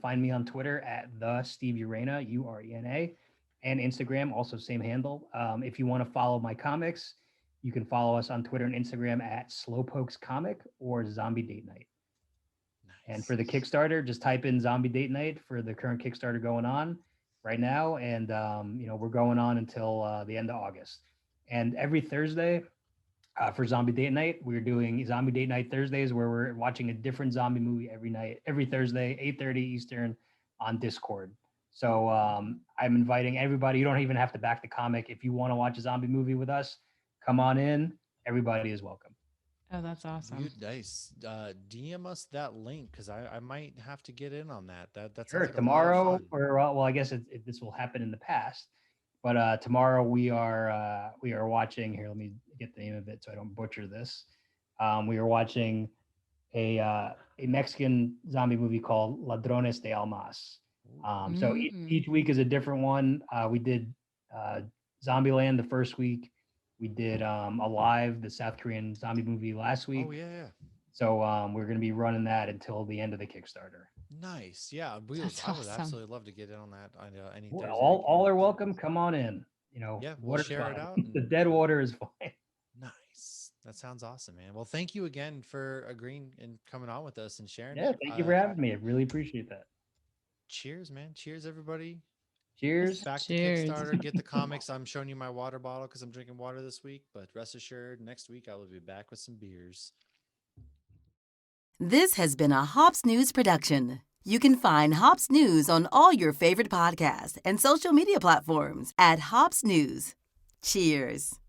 find me on Twitter at the Steve Urena, Urena, and Instagram, also same handle. If you want to follow my comics, you can follow us on Twitter and Instagram at Slowpokes Comic or Zombie Date Night. Nice. And for the Kickstarter, just type in Zombie Date Night for the current Kickstarter going on right now. And, we're going on until the end of August. And every Thursday for Zombie Date Night, we're doing Zombie Date Night Thursdays where we're watching a different zombie movie every Thursday, 8:30 Eastern on Discord. So I'm inviting everybody. You don't even have to back the comic. If you want to watch a zombie movie with us, come on in. Everybody is welcome. Oh, that's awesome. Nice. DM us that link because I might have to get in on that. That's sure. Tomorrow, or I guess this will happen in the past, but tomorrow we are watching. Here, let me get the name of it so I don't butcher this. We are watching a Mexican zombie movie called Ladrones de Almas. So each week is a different one. We did Zombieland the first week. We did Alive, the South Korean zombie movie last week. Oh, yeah. So we're going to be running that until the end of the Kickstarter. Nice. Yeah. I would absolutely love to get in on that. All are welcome. Come on in. We'll share it out. The dead water is fine. Nice. That sounds awesome, man. Well, thank you again for agreeing and coming on with us and sharing. Yeah, thank you for having me. I really appreciate that. cheers, man. Cheers, everybody. Cheers. Back to Cheers. Kickstarter. Get the comics. I'm showing you my water bottle because I'm drinking water this week. But rest assured, next week I will be back with some beers. This has been a Hops News production. You can find Hops News on all your favorite podcasts and social media platforms at Hops News. Cheers.